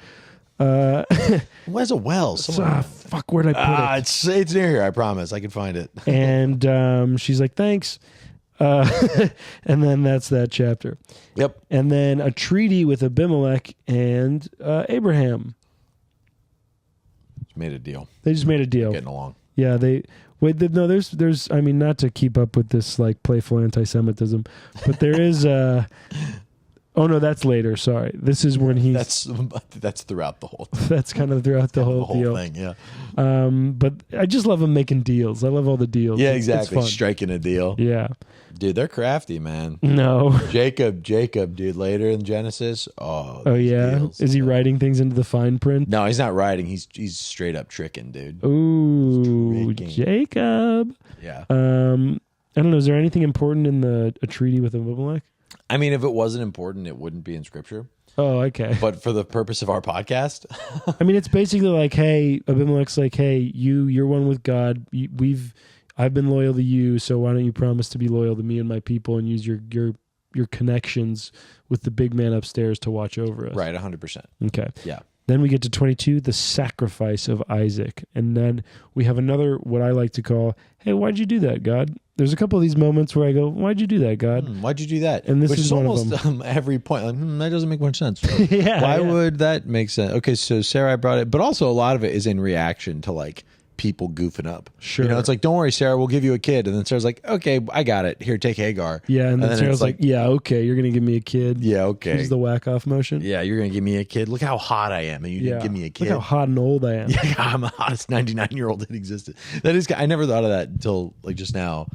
Where's a well? Fuck, where'd I put it? It's near here, I promise. I can find it. And she's like, thanks. And then that's that chapter. Yep. And then a treaty with Abimelech and Abraham. Made a deal. They just made a deal. Getting along. Yeah, there's I mean, not to keep up with this like playful anti-Semitism, but there is oh no, that's later, sorry. This is when he's that's throughout the whole that's kind of throughout the whole deal. Thing, yeah. But I just love him making deals. I love all the deals. Yeah, exactly. Striking a deal. Yeah. Dude, they're crafty, man. No. Jacob, dude, later in Genesis. Oh yeah? Deals. Is he writing things into the fine print? No, he's not writing. He's straight up tricking, dude. Ooh, Jacob. Yeah. I don't know. Is there anything important in a treaty with Abimelech? I mean, if it wasn't important, it wouldn't be in Scripture. Oh, okay. But for the purpose of our podcast, I mean, it's basically like, hey, Abimelech's like, hey, you're one with God. I've been loyal to you, so why don't you promise to be loyal to me and my people and use your connections with the big man upstairs to watch over us? Right, 100%. Okay. Yeah. Then we get to 22, the sacrifice of Isaac. And then we have another, what I like to call, hey, why'd you do that, God? There's a couple of these moments where I go, why'd you do that, God? Why'd you do that? And this Which is one almost of them. Every point. Like, that doesn't make much sense. Yeah. Why would that make sense? Okay, so Sarai brought it, but also a lot of it is in reaction to like people goofing up. Sure. It's like, don't worry, Sarah, we'll give you a kid. And then Sarah's like, okay, I got it. Here, take Hagar. Yeah, and then Sarah's like, yeah, okay, you're going to give me a kid. Yeah, okay. Use the whack-off motion. Yeah, you're going to give me a kid. Look how hot I am, and you didn't give me a kid. Look how hot and old I am. Yeah, I'm the hottest 99-year-old that existed. That is, I never thought of that until like just now.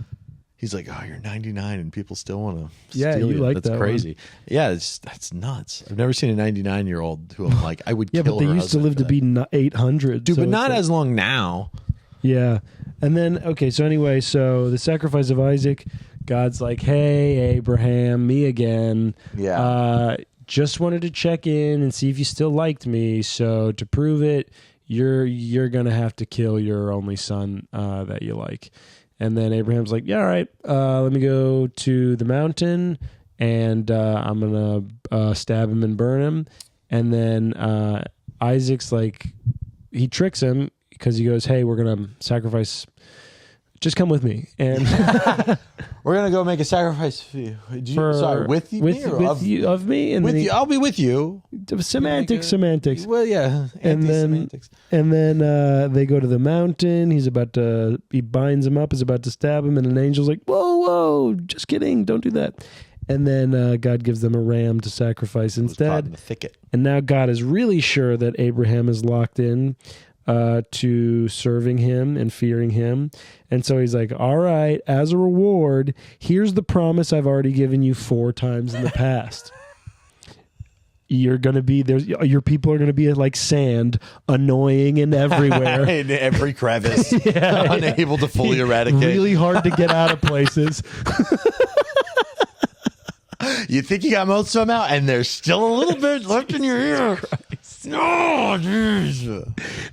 He's like, oh, you're 99 and people still want to Yeah, steal you like That's that crazy. Yeah, that's nuts. I've never seen a 99-year-old who I'm like, I would kill her. Yeah, but they used to live to be 800. Dude, so but it's not like, as long now. Yeah. And then, okay, so anyway, so the sacrifice of Isaac, God's like, hey, Abraham, me again. Yeah. Just wanted to check in and see if you still liked me. So to prove it, you're going to have to kill your only son that you like. And then Abraham's like, yeah, all right, let me go to the mountain and I'm going to stab him and burn him. And then Isaac's like, he tricks him because he goes, hey, we're going to sacrifice. Just come with me. And we're going to go make a sacrifice for you. With you? Of me? And with you. I'll be with you. Semantics. Well, yeah. Semantics. And then they go to the mountain. He binds him up, is about to stab him. And an angel's like, whoa, just kidding. Don't do that. And then God gives them a ram to sacrifice instead. In the thicket. And now God is really sure that Abraham is locked in to serving him and fearing him. And so he's like, all right, as a reward, here's the promise I've already given you 4 times in the past. You're going to be your people are going to be like sand, annoying and everywhere. In every crevice. Unable to fully eradicate. Really hard to get out of places. You think you got most of them out, and there's still a little bit left in your ear. No,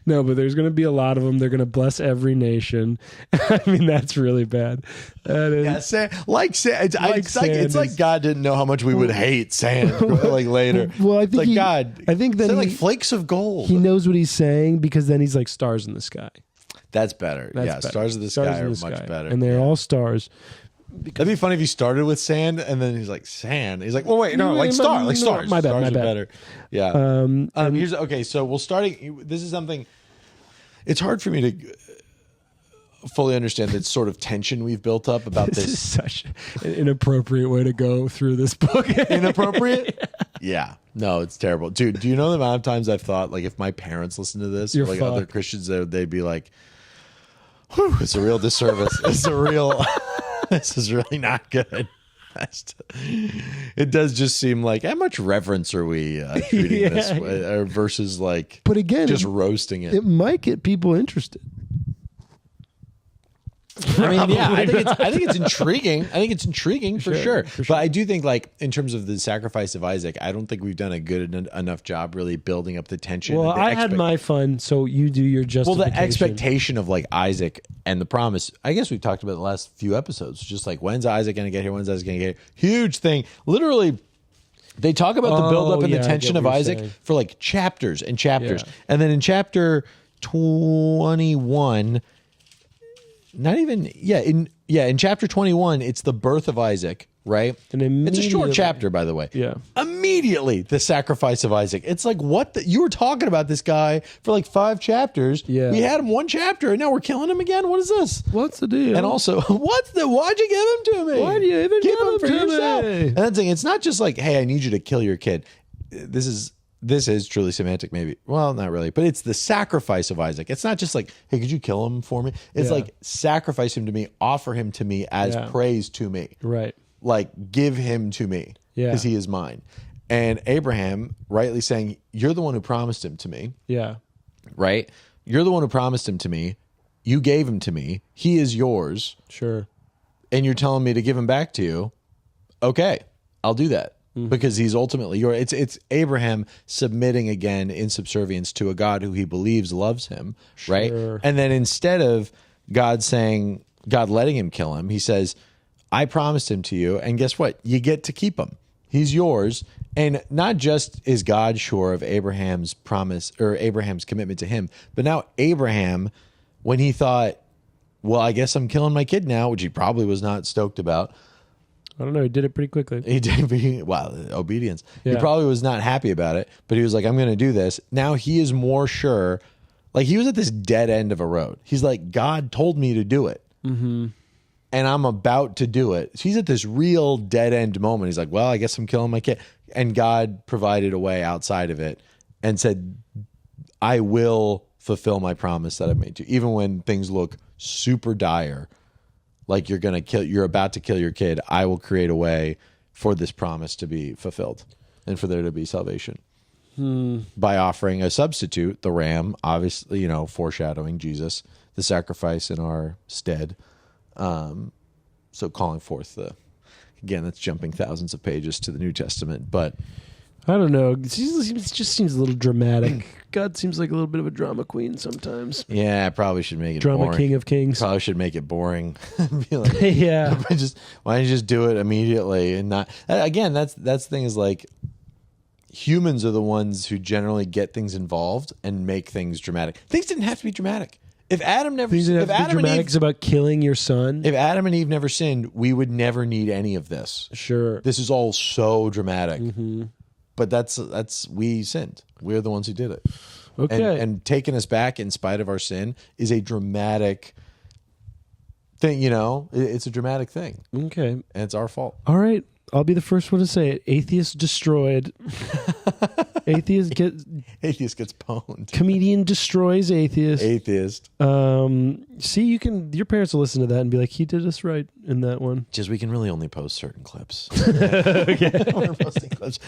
no, but there's going to be a lot of them. They're going to bless every nation. I mean, that's really bad. That is, sand. It's like God didn't know how much we would hate sand. Like later, well, I think I think then like flakes of gold. He knows what he's saying because then he's like stars in the sky. That's better. Better. Stars in the sky are much better, and they're all stars. That'd be funny if he started with sand and then he's like sand. He's like, well, wait, no, like stars. My bad. Stars are better. Yeah. So we'll starting. This is something. It's hard for me to fully understand the sort of tension we've built up about this. This is such an inappropriate way to go through this book. Inappropriate? Yeah. No, it's terrible, dude. Do you know the amount of times I've thought like if my parents listen to this, or like other Christians, they'd be like, whew, it's a real disservice. It's a real. This is really not good. It does just seem like how much reverence are we treating this way, versus like, but again, just roasting it. It might get people interested. I mean, yeah, I think it's intriguing. I think it's intriguing for sure. But I do think, like, in terms of the sacrifice of Isaac, I don't think we've done a good enough job really building up the tension. Well, I had my fun, so you do your justification. Well, the expectation of like Isaac and the promise. I guess we've talked about the last few episodes. Just like, when's Isaac going to get here? When's Isaac going to get here? Huge thing. Literally, they talk about the buildup and the tension of Isaac for like chapters and chapters, and then in chapter 21. Not even in chapter 21 it's the birth of Isaac, right? And it's a short chapter, by the way. Yeah. Immediately the sacrifice of Isaac. It's like, what you were talking about this guy for like 5 chapters. Yeah. We had him 1 chapter and now we're killing him again. What is this? What's the deal? And also, why'd you give him to me? Why do you even give him for yourself? Me? And that's the thing, it's not just like, hey, I need you to kill your kid. This is truly semantic, maybe. Well, not really, but it's the sacrifice of Isaac. It's not just like, hey, could you kill him for me? It's like, sacrifice him to me, offer him to me as praise to me. Right. Like, give him to me because he is mine. And Abraham rightly saying, you're the one who promised him to me. Yeah. Right? You're the one who promised him to me. You gave him to me. He is yours. Sure. And you're telling me to give him back to you. Okay, I'll do that. Because he's ultimately yours. It's Abraham submitting again in subservience to a God who he believes loves him, right? And then instead of God letting him kill him, he says, I promised him to you, and guess what? You get to keep him. He's yours. And not just is God sure of Abraham's promise or Abraham's commitment to him, but now Abraham, when he thought, well, I guess I'm killing my kid now, which he probably was not stoked about. I don't know. He did it pretty quickly. He did. Wow, obedience. Yeah. He probably was not happy about it, but he was like, I'm going to do this. Now he is more sure. Like, he was at this dead end of a road. He's like, God told me to do it. Mm-hmm. And I'm about to do it. So he's at this real dead end moment. He's like, well, I guess I'm killing my kid. And God provided a way outside of it and said, I will fulfill my promise that I've made to you. Even when things look super dire, like you're about to kill your kid. I will create a way for this promise to be fulfilled and for there to be salvation. By offering a substitute, the ram, obviously, foreshadowing Jesus, the sacrifice in our stead. So calling forth again, that's jumping thousands of pages to the New Testament, but I don't know. It just seems a little dramatic. God seems like a little bit of a drama queen sometimes. yeah, I probably should make it Drama boring. king of kings. Probably should make it boring. Be like, Yeah. why don't you just do it immediately and not? Again, that's the thing is like humans are the ones who generally get things involved and make things dramatic. Things didn't have to be dramatic. If Adam never, if Adam and Eve, about killing your son. if Adam and Eve never sinned, we would never need any of this. Sure. This is all so dramatic. But that's we sinned. We're the ones who did it. Okay. And taking us back in spite of our sin is a dramatic thing, It's a dramatic thing. Okay. And it's our fault. All right. I'll be the first one to say it. Atheist destroyed. Atheist Atheist gets pwned. Comedian destroys atheist. Atheist. See, your parents will listen to that and be like, he did us right in that one. Just we can really only post certain clips. We're posting clips.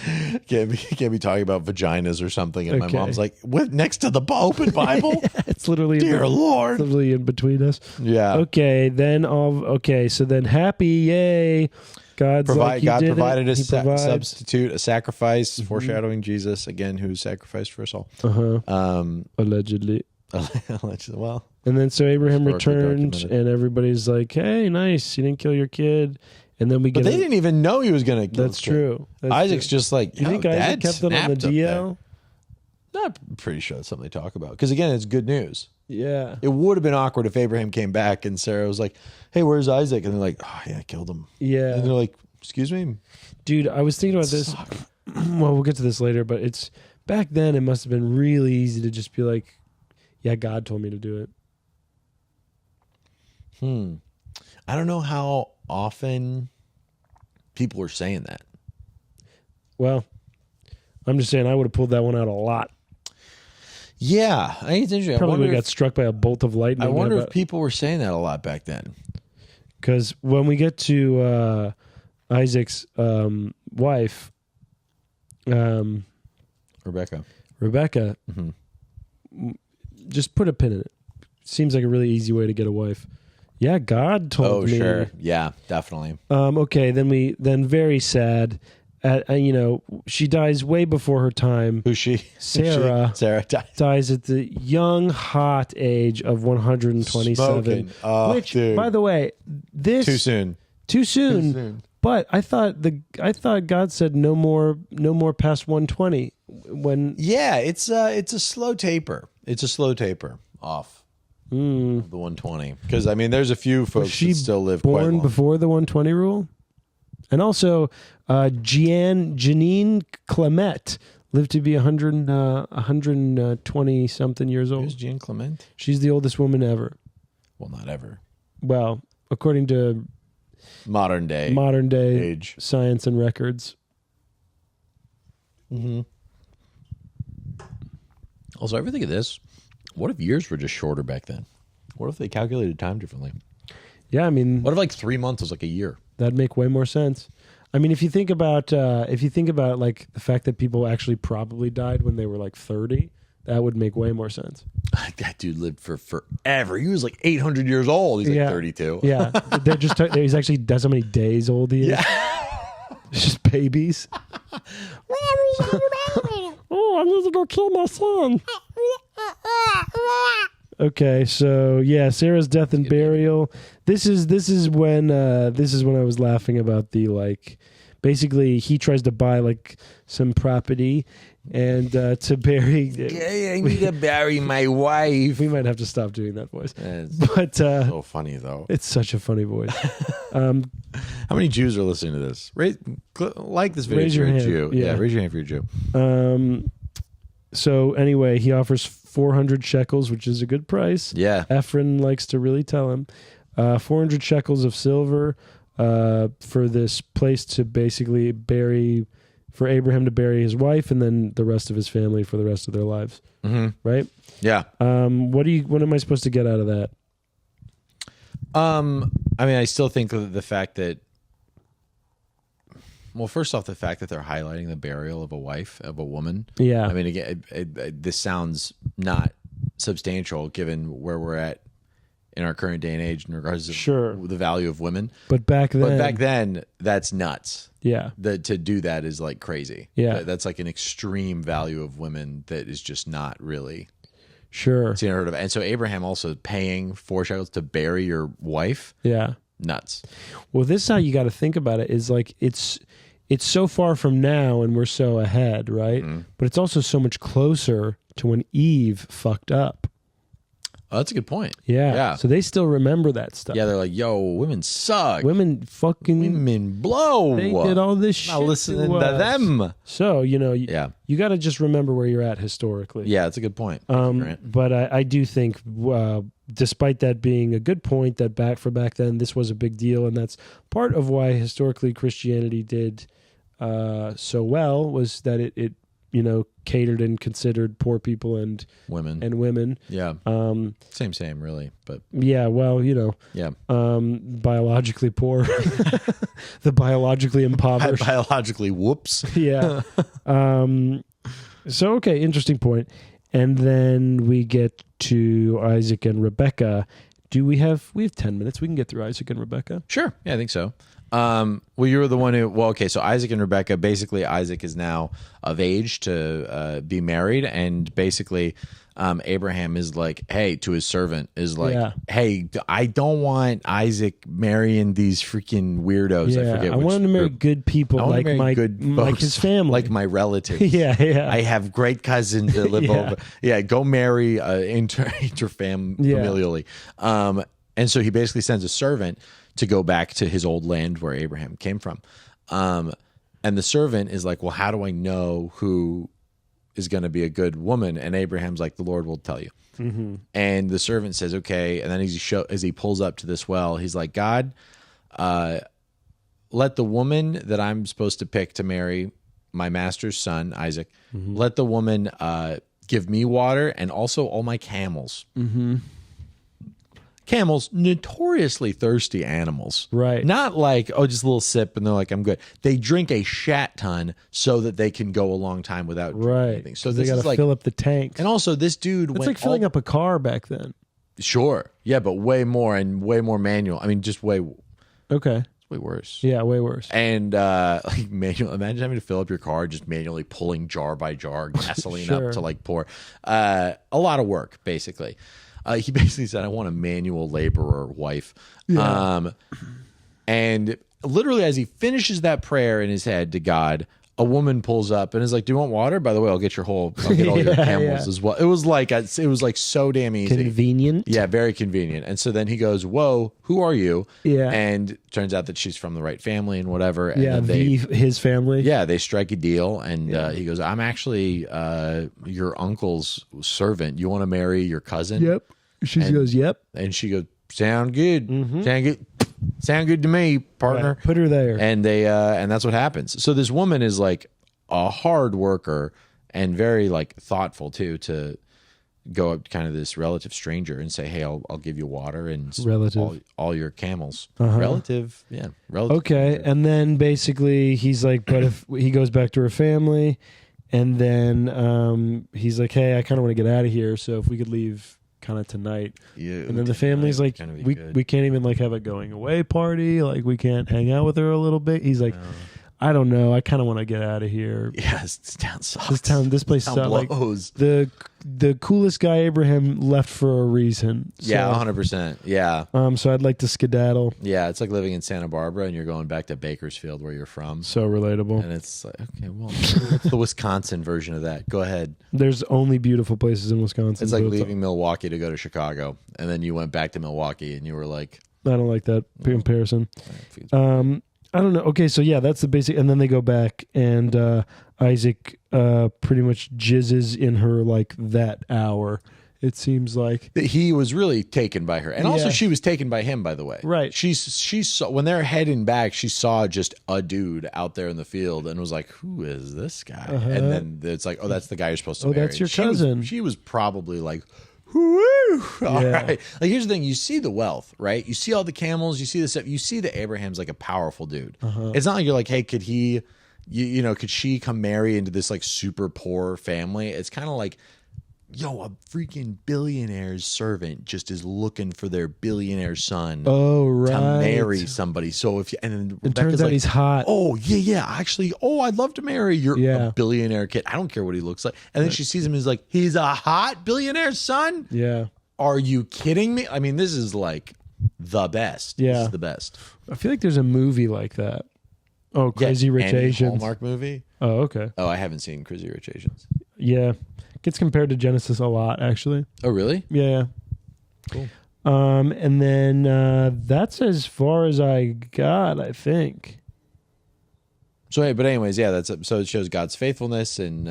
Can't be talking about vaginas or something. And my mom's like, what, next to the open Bible? It's literally Dear Lord. literally in between us. Yeah. Okay, so then happy, yay. God provided a substitute, a sacrifice, foreshadowing Jesus again, who sacrificed for us all. Allegedly. Well, and then so Abraham returned, documented. and everybody's like, "Hey, nice, you didn't kill your kid." And then we get. But they didn't even know he was going to kill. That's true. Isaac's just like, you think Isaac kept it on the DL? I'm pretty sure that's something they talk about because again, it's good news. Yeah. It would have been awkward if Abraham came back and Sarah was like, "Hey, where's Isaac?" And they're like, "Oh yeah, I killed him." Yeah. And they're like, "Excuse me, dude." I was thinking about this. Well, we'll get to this later, but it's back then. It must have been really easy to just be like, "Yeah, God told me to do it." I don't know how often people are saying that. Well, I'm just saying I would have pulled that one out a lot. Yeah, I think it's interesting. Probably would have got struck by a bolt of lightning. I wonder if people were saying that a lot back then. Because when we get to Isaac's wife, Rebekah, just put a pin in it. Seems like a really easy way to get a wife. Yeah, God told me. Oh, sure. Yeah, definitely. Okay, then very sad. She dies way before her time. Who's she? Sarah. Sarah dies at the young, hot age of 127. Oh, which, dude. by the way, this Too soon. But I thought God said no more past 120. It's a slow taper. It's a slow taper off the 120 because there's a few folks that still live quite long. Born before the 120 rule, and also Janine Clement lived to be 120 something years old. Who's Jean Clement? She's the oldest woman ever. Well, not ever. Well, according to modern day age, science and records. Also, ever think of this? What if years were just shorter back then? What if they calculated time differently? Yeah, what if 3 months was like a year? That'd make way more sense. If you think about like the fact that people actually probably died when they were like 30, that would make way more sense. That dude lived for forever. He was like 800 years old. He's like 32. Yeah, they're just he's actually that's how many days old he is. Yeah. It's just babies. Oh, I need to go kill my son. Okay, so yeah, Sarah's death and burial. This is when I was laughing about the like. Basically, he tries to buy like some property and to bury. I need to bury my wife. We might have to stop doing that voice. But so funny though. It's such a funny voice. How many Jews are listening to this? Like this video if you're a Jew. Yeah, raise your hand if you're a Jew. So anyway, he offers 400 shekels, which is a good price. Yeah. Ephron likes to really tell him. 400 shekels of silver for this place to basically for Abraham to bury his wife and then the rest of his family for the rest of their lives. Mm-hmm. Right? Yeah. What am I supposed to get out of that? I mean, I still think the fact that, well, first off, the fact that they're highlighting the burial of a wife, of a woman. Yeah. I mean, again, this sounds not substantial given where we're at in our current day and age in regards to the value of women. But back then, that's nuts. Yeah. To do that is like crazy. Yeah. That's like an extreme value of women that is just not really seen or heard of. And so Abraham also paying 4 shekels to bury your wife. Yeah. Nuts. Well, this is how you got to think about it, is like it's so far from now and we're so ahead, right? Mm-hmm. But it's also so much closer to when Eve fucked up. Oh, that's a good point. Yeah. So they still remember that stuff. Yeah, they're like, yo, women suck. Women blow. They did all this shit. Not listening to them. So, you got to just remember where you're at historically. Yeah, that's a good point. But I do think, despite that being a good point, that back then, this was a big deal. And that's part of why historically Christianity did so well, was that it catered and considered poor people and women. Yeah. Same, really. But yeah, well, yeah. Biologically poor, the biologically impoverished. Biologically, whoops. Yeah. So, okay, interesting point. And then we get to Isaac and Rebekah. We have 10 minutes. We can get through Isaac and Rebekah. Sure. Yeah, I think so. Well, you were the one who, so Isaac and Rebekah, basically Isaac is now of age to be married, and basically Abraham is like, hey, to his servant, is like, hey, I don't want Isaac marrying these freaking weirdos. Yeah, I want him to marry good people, like his family. Like my relatives. Yeah. I have great cousins that live over. Yeah, go marry interfamilially. And so he basically sends a servant to go back to his old land where Abraham came from. And the servant is like, well, how do I know who is going to be a good woman? And Abraham's like, the Lord will tell you. Mm-hmm. And the servant says, okay. And then as he pulls up to this well, he's like, God, let the woman that I'm supposed to pick to marry my master's son, Isaac, let the woman give me water and also all my camels. Mm-hmm. Camels, notoriously thirsty animals. Right. Not like, just a little sip and they're like, I'm good. They drink a shat ton so that they can go a long time without drinking anything. So they got to fill up the tanks. And also this dude It's like filling up a car back then. Sure. Yeah, but way more manual. I mean, just way... Okay. It's way worse. Yeah, way worse. And like manual. Imagine having to fill up your car, just manually pulling jar by jar gasoline up to like pour. A lot of work, basically. He basically said, I want a manual laborer wife. Yeah. And literally as he finishes that prayer in his head to God, a woman pulls up and is like, do you want water? By the way, I'll get all your camels as well. It was like so damn easy. Convenient. Yeah, very convenient. And so then he goes, whoa, who are you? Yeah. And it turns out that she's from the right family and whatever. And his family. Yeah, they strike a deal. And he goes, I'm actually your uncle's servant. You want to marry your cousin? Yep. She goes, yep. And she goes, sound good. Sound good to me, partner. Yeah, put her there. And they and that's what happens. So this woman is like a hard worker and very like thoughtful too, to go up to kind of this relative stranger and say, hey, I'll give you water and all your camels. Relative. Okay. Stranger. And then basically he's like, but if he goes back to her family, and then he's like, hey, I kind of want to get out of here. So if we could leave kind of tonight. Yeah, and then the family's like, we can't even like have a going away party. Like we can't hang out with her a little bit. He's like, I don't know. I kind of want to get out of here. Yeah, this town sucks. This place sucks. Like the coolest guy Abraham left for a reason. So, yeah, 100%. Yeah. So I'd like to skedaddle. Yeah, it's like living in Santa Barbara and you're going back to Bakersfield where you're from. So relatable. And it's like, okay, well, what's the Wisconsin version of that? Go ahead. There's only beautiful places in Wisconsin. It's like leaving Milwaukee to go to Chicago, and then you went back to Milwaukee and you were like, I don't like that comparison. I don't know. Okay, so yeah, that's the basic. And then they go back, and Isaac pretty much jizzes in her like that hour. It seems like he was really taken by her, and also she was taken by him. By the way, right? She saw when they're heading back, she saw just a dude out there in the field, and was like, "Who is this guy?" And then it's like, "Oh, that's the guy you're supposed to marry." That's your cousin. She was probably like, "Who All Yeah. right. Like, here's the thing. You see the wealth, right? You see all the camels. You see the stuff. You see that Abraham's like a powerful dude. It's not like you're like, hey, could he, could she come marry into this like super poor family? It's kind of like, yo, a freaking billionaire's servant just is looking for their billionaire son right. to marry somebody. So if you, and then It turns out he's hot. Oh yeah. Actually, I'd love to marry your Yeah. a billionaire kid. I don't care what he looks like. And then she sees him and is like, he's a hot billionaire son? Yeah. Are you kidding me? I mean, this is like the best. Yeah. This is the best. I feel like there's a movie like that. Oh, Crazy Rich any Asians. Hallmark movie? Oh, okay. Oh, I haven't seen Crazy Rich Asians. Yeah. Gets compared to Genesis a lot, actually. Oh, really? Yeah. Cool. And then that's as far as I got, I think. So, hey, but anyways, yeah, so it shows God's faithfulness and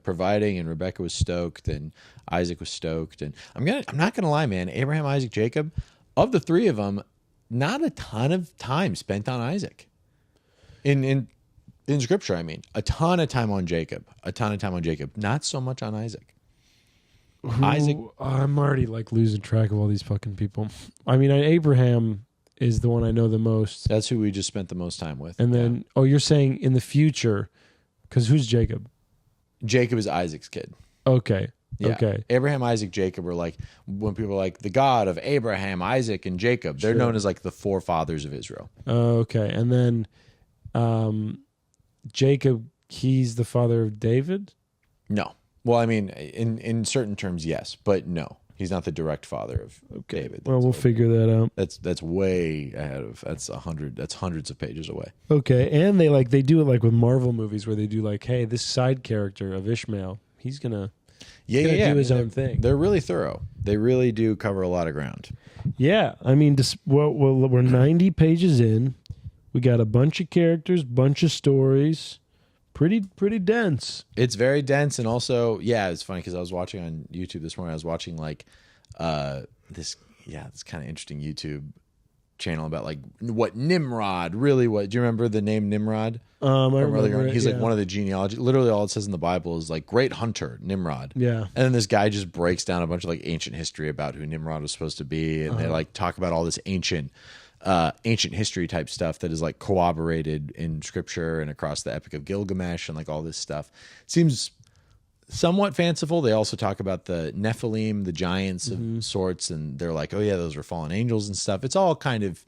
providing, and Rebekah was stoked, and Isaac was stoked, and I'm not gonna lie, man. Abraham, Isaac, Jacob, of the three of them, not a ton of time spent on Isaac. In Scripture, I mean, a ton of time on Jacob, not so much on Isaac. Isaac, I'm already like losing track of all these fucking people. I mean, Abraham is the one I know the most. that's who we just spent the most time with. And then, you're saying in the future, because who's Jacob? Jacob is Isaac's kid. Okay. Yeah. Okay. Abraham, Isaac, Jacob are like, when people are like the God of Abraham, Isaac, and Jacob, they're known as like the forefathers of Israel. Okay. And then Jacob, he's the father of David? No. Well, I mean, in certain terms, yes, but no. He's not the direct father of David. Well, we'll figure that out. That's way ahead of that's hundreds of pages away. Okay. And they do it like with Marvel movies where they do like, hey, this side character of Ishmael, he's gonna do his own thing. They're really thorough. They really do cover a lot of ground. Yeah. I mean, we're 90 pages in. We got a bunch of characters, bunch of stories. Pretty dense. It's very dense, and also, yeah, it's funny because I was watching on YouTube this morning. I was watching like this kind of interesting YouTube channel about like what Nimrod really was. Do you remember the name Nimrod? I remember He's like one of the genealogy. Literally, all it says in the Bible is like great hunter Nimrod. Yeah, and then this guy just breaks down a bunch of like ancient history about who Nimrod was supposed to be, and they like talk about all this ancient history type stuff that is like corroborated in Scripture and across the Epic of Gilgamesh and like all this stuff. Seems somewhat fanciful. They also talk about the Nephilim, the giants of sorts, and they're like, oh yeah, those were fallen angels and stuff. It's all kind of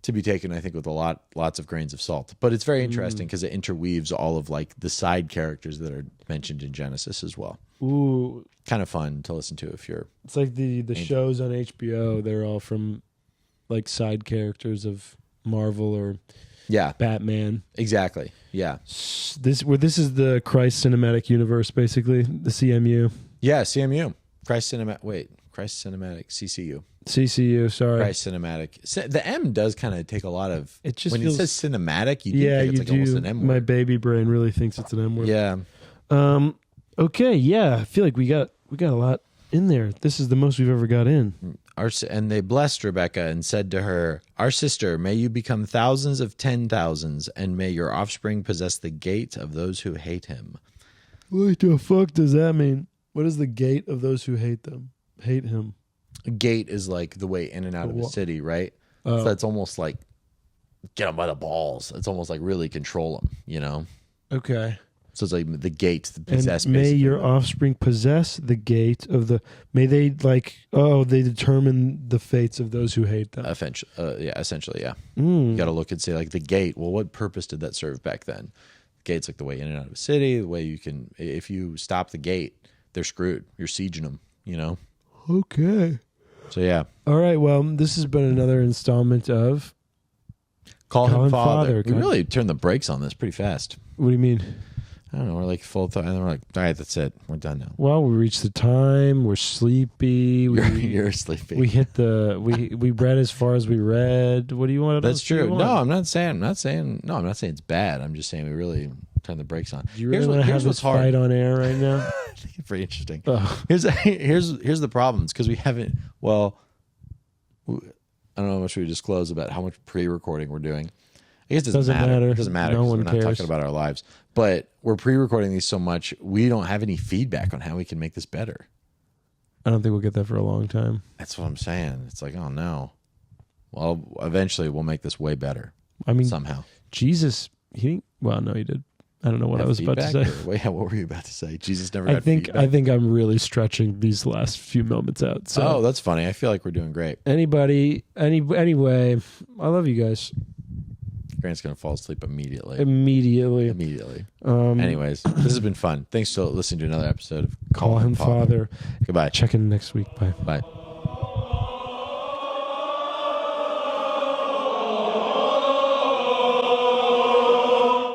to be taken, I think, with lots of grains of salt. But it's very interesting because it interweaves all of like the side characters that are mentioned in Genesis as well. Ooh, kind of fun to listen to if you're. It's like the shows on HBO. They're all from like side characters of Marvel or Batman. Exactly. Yeah. This is the Christ Cinematic Universe, basically the CMU. Yeah, CMU. Christ Cinematic. CCU. CCU. Sorry. Christ Cinematic. The M does kind of take a lot of. It just when feels, it says cinematic, you think it's like almost an M word. My baby brain really thinks it's an M word. Yeah. Okay. Yeah. I feel like we got a lot in there. This is the most we've ever got in. And they blessed Rebekah and said to her, our sister, may you become thousands of 10,000s, and may your offspring possess the gate of those who hate him. What the fuck does that mean? What is the gate of those who hate him? A gate is like the way in and out of a city, right? So it's almost like get them by the balls. It's almost like really control them, you know? Okay. So it's like the gate, the possess. And may your offspring possess the gate of the. May they they determine the fates of those who hate them. Essentially, yeah. You got to look and say like the gate. Well, what purpose did that serve back then? The gate's like the way in and out of a city. The way you can, if you stop the gate, they're screwed. You're sieging them. You know. Okay. So yeah. All right. Well, this has been another installment of Call Him Father. We God. really turned the brakes on this pretty fast. What do you mean? I don't know. We're like full thought, and then we're like, all right, that's it. We're done now. Well, we reached the time. We're sleepy. You're sleepy. We hit we read as far as we read. What do you want? That's true. No, I'm not saying it's bad. I'm just saying we really turned the brakes on. Do you really want to have this fight on air right now? I think it's pretty interesting. Here's the problem. It's because we haven't. Well, I don't know how much we disclose about how much pre-recording we're doing. I guess it doesn't matter. It doesn't matter because we're not talking about our lives. But we're pre-recording these so much, we don't have any feedback on how we can make this better. I don't think we'll get that for a long time. That's what I'm saying. It's like, oh no. Well, eventually we'll make this way better. I mean, somehow. Jesus, well, no, he did. I don't know what I was about to say. Wait, what were you about to say? Jesus never I got think feedback. I think I'm really stretching these last few moments out. So that's funny. I feel like we're doing great. Anyway, I love you guys. Grant's going to fall asleep immediately. Anyways, this has been fun. Thanks for listening to another episode of Call Him Father. Goodbye. Check in next week. Bye. Bye.